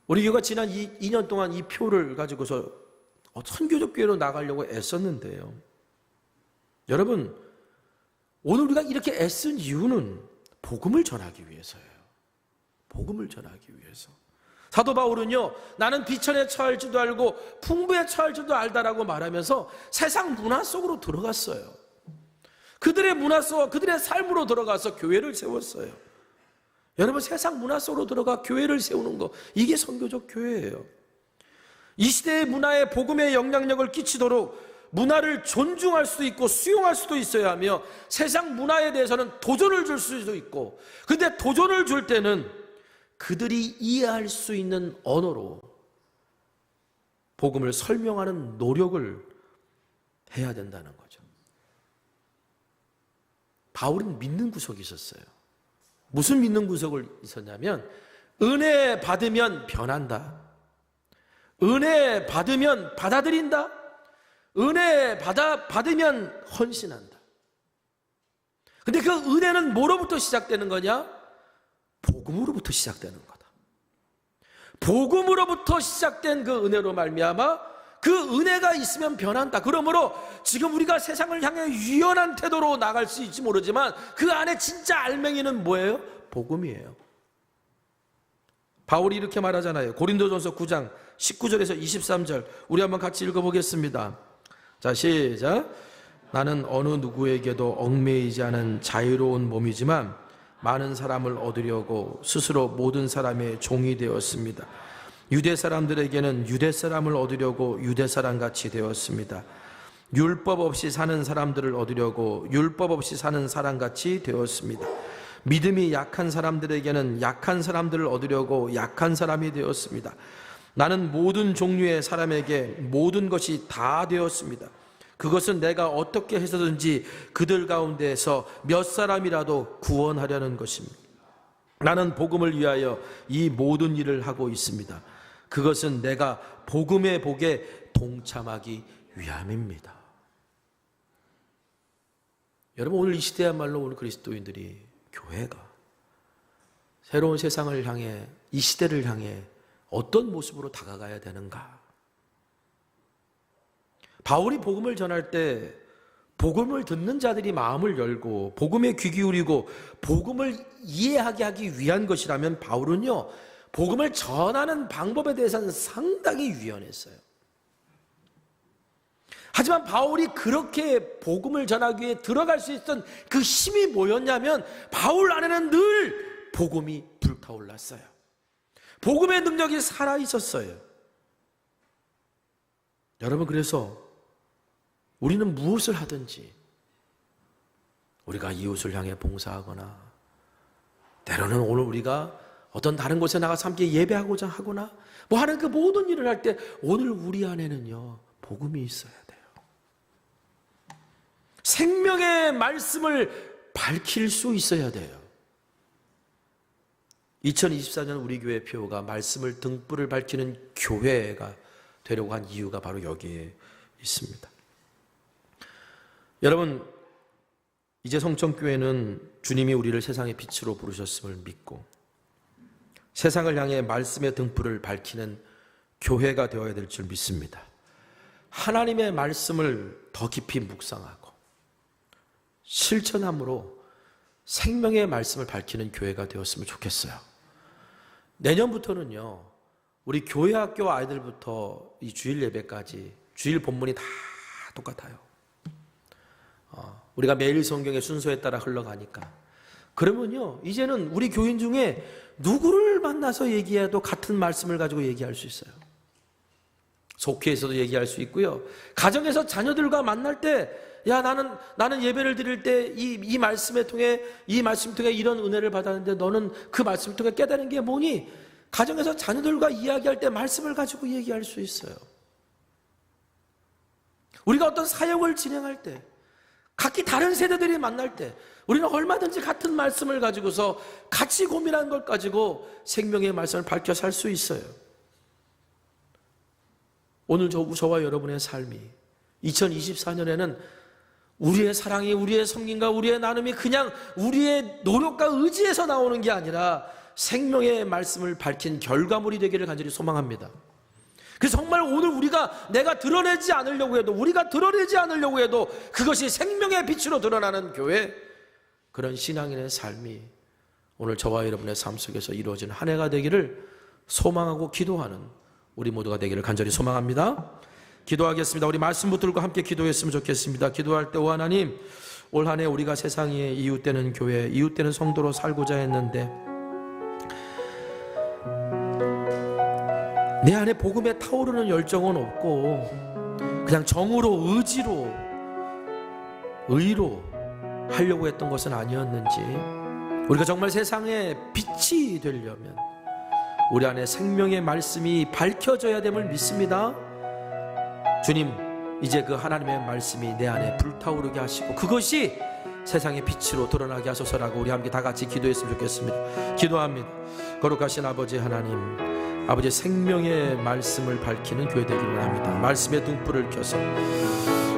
우리 교회가 지난 2년 동안 이 표를 가지고서 선교적 교회로 나가려고 애썼는데요. 여러분, 오늘 우리가 이렇게 애쓴 이유는 복음을 전하기 위해서예요. 복음을 전하기 위해서. 사도 바울은요, 나는 비천에 처할 줄도 알고 풍부에 처할 줄도 알다라고 말하면서 세상 문화 속으로 들어갔어요. 그들의 문화 속, 그들의 삶으로 들어가서 교회를 세웠어요. 여러분, 세상 문화 속으로 들어가 교회를 세우는 거, 이게 선교적 교회예요. 이 시대의 문화에 복음의 영향력을 끼치도록 문화를 존중할 수도 있고 수용할 수도 있어야 하며, 세상 문화에 대해서는 도전을 줄 수도 있고, 근데 도전을 줄 때는 그들이 이해할 수 있는 언어로 복음을 설명하는 노력을 해야 된다는 거죠. 바울은 믿는 구석이 있었어요. 무슨 믿는 구석을 있었냐면, 은혜 받으면 변한다. 은혜 받으면 받아들인다. 은혜 받으면 헌신한다. 근데 그 은혜는 뭐로부터 시작되는 거냐? 복음으로부터 시작되는 거다. 복음으로부터 시작된 그 은혜로 말미암아 그 은혜가 있으면 변한다. 그러므로 지금 우리가 세상을 향해 유연한 태도로 나갈 수 있을지 모르지만 그 안에 진짜 알맹이는 뭐예요? 복음이에요. 바울이 이렇게 말하잖아요. 고린도전서 9장 19절에서 23절 우리 한번 같이 읽어보겠습니다. 자, 시작. 나는 어느 누구에게도 얽매이지 않은 자유로운 몸이지만 많은 사람을 얻으려고 스스로 모든 사람의 종이 되었습니다. 유대 사람들에게는 유대 사람을 얻으려고 유대 사람같이 되었습니다. 율법 없이 사는 사람들을 얻으려고 율법 없이 사는 사람같이 되었습니다. 믿음이 약한 사람들에게는 약한 사람들을 얻으려고 약한 사람이 되었습니다. 나는 모든 종류의 사람에게 모든 것이 다 되었습니다. 그것은 내가 어떻게 해서든지 그들 가운데에서 몇 사람이라도 구원하려는 것입니다. 나는 복음을 위하여 이 모든 일을 하고 있습니다. 그것은 내가 복음의 복에 동참하기 위함입니다. 여러분, 오늘 이 시대야말로 오늘 그리스도인들이, 교회가 새로운 세상을 향해, 이 시대를 향해 어떤 모습으로 다가가야 되는가? 바울이 복음을 전할 때 복음을 듣는 자들이 마음을 열고 복음에 귀 기울이고 복음을 이해하게 하기 위한 것이라면, 바울은요 복음을 전하는 방법에 대해서는 상당히 유연했어요. 하지만 바울이 그렇게 복음을 전하기 위해 들어갈 수 있던 그 힘이 뭐였냐면 바울 안에는 늘 복음이 불타올랐어요. 복음의 능력이 살아있었어요. 여러분, 그래서 우리는 무엇을 하든지 우리가 이웃을 향해 봉사하거나, 때로는 오늘 우리가 어떤 다른 곳에 나가서 함께 예배하고자 하거나 뭐 하는 그 모든 일을 할 때 오늘 우리 안에는요 복음이 있어야 돼요. 생명의 말씀을 밝힐 수 있어야 돼요. 2024년 우리 교회 표가 말씀을 등불을 밝히는 교회가 되려고 한 이유가 바로 여기에 있습니다. 여러분, 이제 성천교회는 주님이 우리를 세상의 빛으로 부르셨음을 믿고 세상을 향해 말씀의 등불을 밝히는 교회가 되어야 될 줄 믿습니다. 하나님의 말씀을 더 깊이 묵상하고 실천함으로 생명의 말씀을 밝히는 교회가 되었으면 좋겠어요. 내년부터는요, 우리 교회 학교 아이들부터 이 주일 예배까지 주일 본문이 다 똑같아요. 우리가 매일 성경의 순서에 따라 흘러가니까. 그러면요, 이제는 우리 교인 중에 누구를 만나서 얘기해도 같은 말씀을 가지고 얘기할 수 있어요. 속회에서도 얘기할 수 있고요. 가정에서 자녀들과 만날 때, 야, 나는 예배를 드릴 때 이 말씀을 통해 이런 은혜를 받았는데 너는 그 말씀을 통해 깨달은 게 뭐니? 가정에서 자녀들과 이야기할 때 말씀을 가지고 얘기할 수 있어요. 우리가 어떤 사역을 진행할 때, 각기 다른 세대들이 만날 때 우리는 얼마든지 같은 말씀을 가지고서 같이 고민한 것 가지고 생명의 말씀을 밝혀 살 수 있어요. 오늘 저와 여러분의 삶이 2024년에는 우리의 사랑이, 우리의 섬김과 우리의 나눔이 그냥 우리의 노력과 의지에서 나오는 게 아니라 생명의 말씀을 밝힌 결과물이 되기를 간절히 소망합니다. 그래서 정말 오늘 내가 드러내지 않으려고 해도, 우리가 드러내지 않으려고 해도 그것이 생명의 빛으로 드러나는 교회, 그런 신앙인의 삶이 오늘 저와 여러분의 삶 속에서 이루어지는 한 해가 되기를 소망하고 기도하는 우리 모두가 되기를 간절히 소망합니다. 기도하겠습니다. 우리 말씀 붙들고 함께 기도했으면 좋겠습니다. 기도할 때, 오 하나님, 올 한 해 우리가 세상에 이웃되는 교회, 이웃되는 성도로 살고자 했는데 내 안에 복음에 타오르는 열정은 없고 그냥 정으로, 의지로, 의로 하려고 했던 것은 아니었는지, 우리가 정말 세상에 빛이 되려면 우리 안에 생명의 말씀이 밝혀져야 됨을 믿습니다. 주님, 이제 그 하나님의 말씀이 내 안에 불타오르게 하시고 그것이 세상의 빛으로 드러나게 하소서라고 우리 함께 다 같이 기도했으면 좋겠습니다. 기도합니다. 거룩하신 아버지 하나님, 아버지 생명의 말씀을 밝히는 교회 되기를 원합니다. 말씀의 등불을 켜서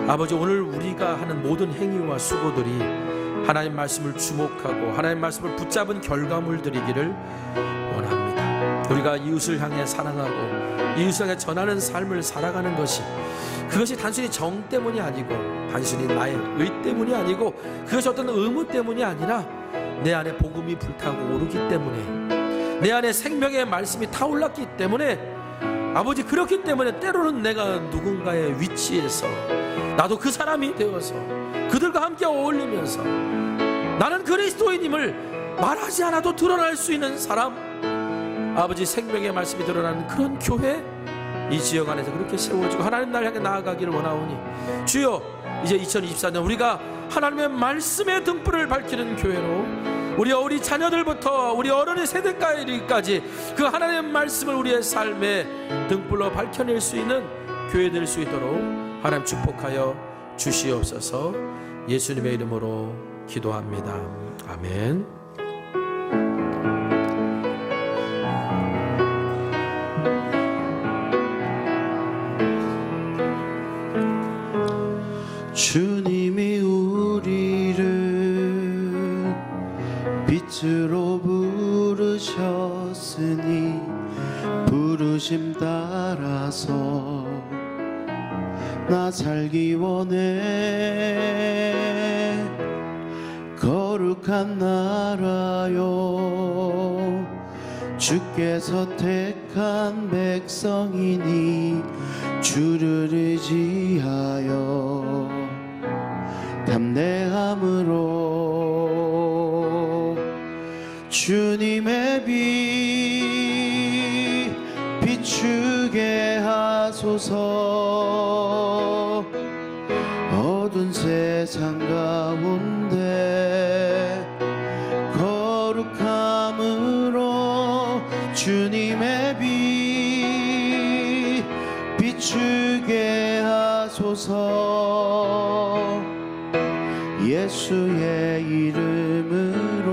아버지, 오늘 우리가 하는 모든 행위와 수고들이 하나님 말씀을 주목하고 하나님 말씀을 붙잡은 결과물들이기를 원합니다. 우리가 이웃을 향해 사랑하고 이웃을 향해 전하는 삶을 살아가는 것이, 그것이 단순히 정 때문이 아니고 단순히 나의 의 때문이 아니고 그것이 어떤 의무 때문이 아니라 내 안에 복음이 불타고 오르기 때문에, 내 안에 생명의 말씀이 타올랐기 때문에, 아버지, 그렇기 때문에 때로는 내가 누군가의 위치에서 나도 그 사람이 되어서 그들과 함께 어울리면서 나는 그리스도인임을 말하지 않아도 드러날 수 있는 사람, 아버지, 생명의 말씀이 드러나는 그런 교회, 이 지역 안에서 그렇게 세워지고 하나님 날 향해 나아가기를 원하오니, 주여, 이제 2024년 우리가 하나님의 말씀의 등불을 밝히는 교회로 우리 자녀들부터 우리 어른의 세대까지 그 하나님의 말씀을 우리의 삶의 등불로 밝혀낼 수 있는 교회 될 수 있도록 하나님 축복하여 주시옵소서. 예수님의 이름으로 기도합니다. 아멘. 주님이 우리를 빛으로 부르셨으니 부르심 따라서 나 살기 원해. 거룩한 나라요, 주께서 택한 백성이니 주를 의지하여 담대함으로 주님의 빛 비추게 하소서. 어두운 세상 가운데 거룩함으로 주님의 빛 비추게 하소서. 예수의 이름으로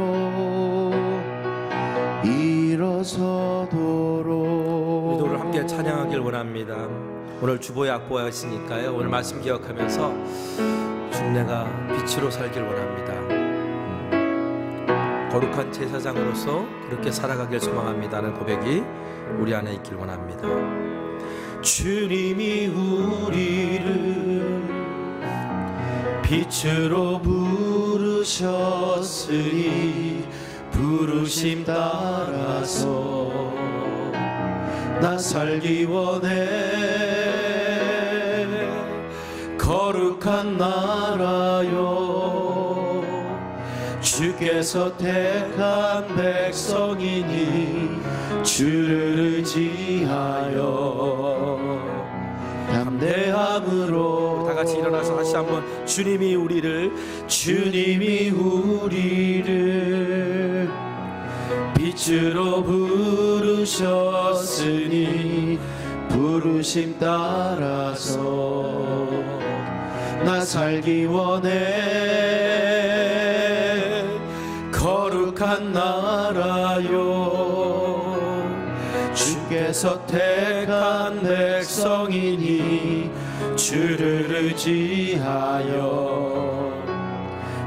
일어서도록. 기도를 함께 찬양하길 원합니다. 오늘 주보에 악보하시니까요, 오늘 말씀 기억하면서 중내가 빛으로 살길 원합니다. 거룩한 제사장으로서 그렇게 살아가길 소망합니다는 고백이 우리 안에 있길 원합니다. 주님이 우리를 빛으로 부르셨으니 부르심 따라서 나 살기 원해. 거룩한 나라요, 주께서 택한 백성이니 주를 의지하여 담대함으로. 다 같이 일어나서 다시 한번 주님이 우리를 빛으로 부르셨으니 부르심 따라서 나 살기 원해. 거룩한 나라요, 주께서 택한 백성이니 주를 의지하여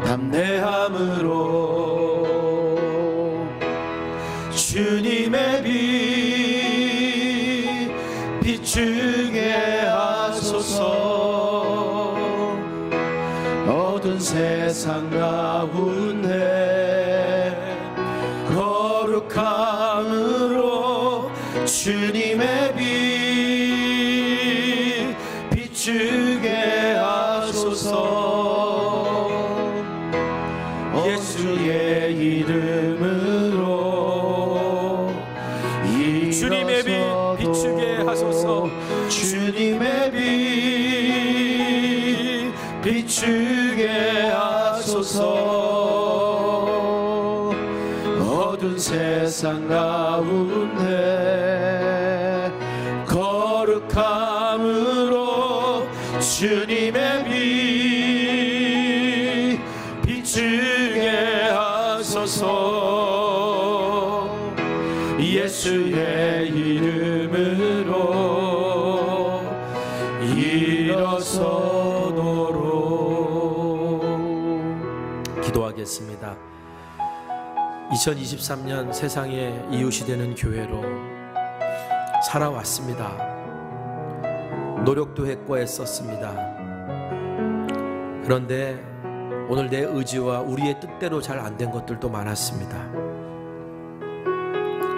담대함으로 주님의 빛 비추게 하소서. 어두운 세상 가운데 거룩함으로 주님의 빛 비추게 하소서. 예수의 이름으로 주님의 빛 비추게 하소서. 주님의 빛 비추게 하소서. 어두운 세상 가운데 거룩함으로 주님의 빛 비추게 하소서. 예수의 이름으로 일어서도록. 기도하겠습니다. 2023년 세상의 이웃이 되는 교회로 살아왔습니다. 노력도 했고 애썼습니다. 그런데 오늘 내 의지와 우리의 뜻대로 잘 안 된 것들도 많았습니다.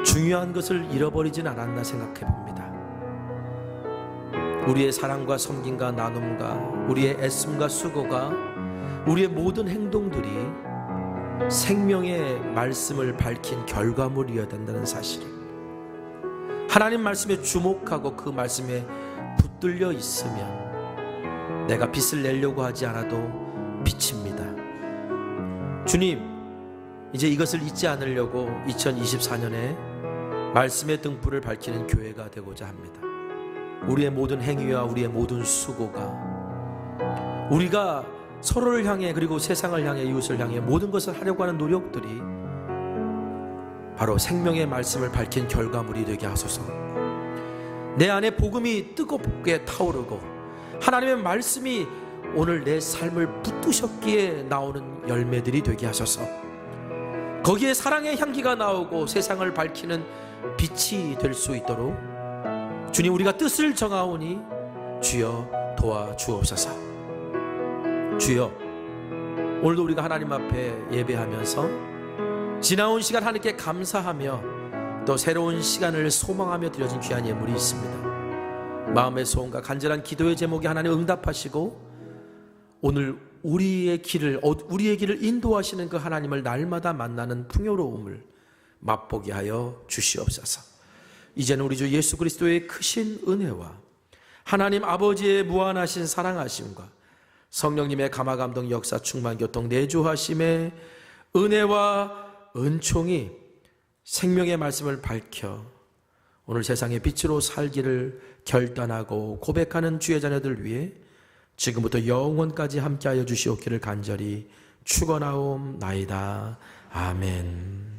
중요한 것을 잃어버리진 않았나 생각해 봅니다. 우리의 사랑과 섬김과 나눔과 우리의 애씀과 수고가, 우리의 모든 행동들이 생명의 말씀을 밝힌 결과물이어야 된다는 사실을, 하나님 말씀에 주목하고 그 말씀에 붙들려 있으면 내가 빛을 내려고 하지 않아도 빛입니다. 주님, 이제 이것을 잊지 않으려고 2024년에 말씀의 등불을 밝히는 교회가 되고자 합니다. 우리의 모든 행위와 우리의 모든 수고가, 우리가 서로를 향해 그리고 세상을 향해 이웃을 향해 모든 것을 하려고 하는 노력들이 바로 생명의 말씀을 밝힌 결과물이 되게 하소서. 내 안에 복음이 뜨겁게 타오르고 하나님의 말씀이 오늘 내 삶을 붙드셨기에 나오는 열매들이 되게 하소서. 거기에 사랑의 향기가 나오고 세상을 밝히는 빛이 될 수 있도록 주님, 우리가 뜻을 정하오니 주여 도와주옵소서. 주여, 오늘도 우리가 하나님 앞에 예배하면서 지나온 시간 하나님께 감사하며 또 새로운 시간을 소망하며 드려진 귀한 예물이 있습니다. 마음의 소원과 간절한 기도의 제목에 하나님 응답하시고 오늘 우리의 길을 인도하시는 그 하나님을 날마다 만나는 풍요로움을 맛보게 하여 주시옵소서. 이제는 우리 주 예수 그리스도의 크신 은혜와 하나님 아버지의 무한하신 사랑하심과 성령님의 감화감동 역사 충만 교통 내주하심의 은혜와 은총이 생명의 말씀을 밝혀 오늘 세상의 빛으로 살기를 결단하고 고백하는 주의 자녀들 위해 지금부터 영원까지 함께하여 주시옵기를 간절히 축원하옵나이다. 아멘.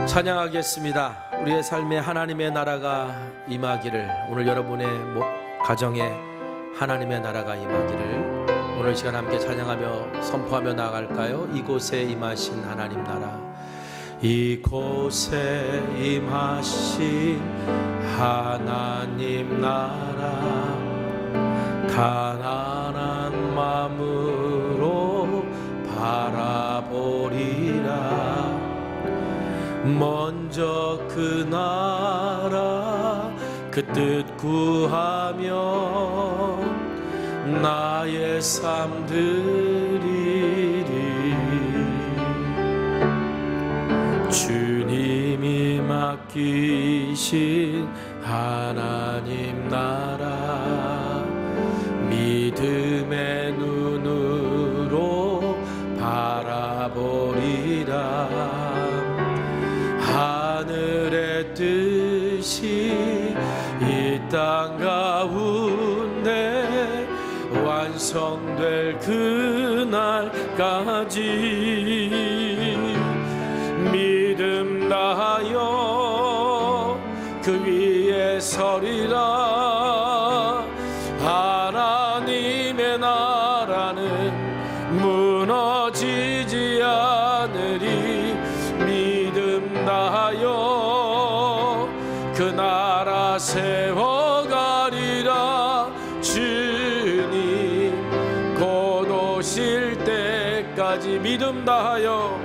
찬양하겠습니다. 우리의 삶에 하나님의 나라가 임하기를, 오늘 여러분의 가정에 하나님의 나라가 임하기를 오늘 시간 함께 찬양하며 선포하며 나아갈까요? 이곳에 임하신 하나님 나라, 이곳에 임하신 하나님 나라, 가난한 마음으로 바라보리라. 먼저 그 나라 그 뜻 구하며 나의 삶 드리리. 주님이 맡기신 하나님 나라, 믿음의 눈으로 바라보리라. 하늘의 뜻이 이 땅 가운데 완성될 그날까지 믿음 다하여 그 위에 서리라. 하나님의 나라는 무너지지 않으리. 믿음 다하여 그 나라 세워가리라. 주님 곧 오실 때까지 믿음 다하여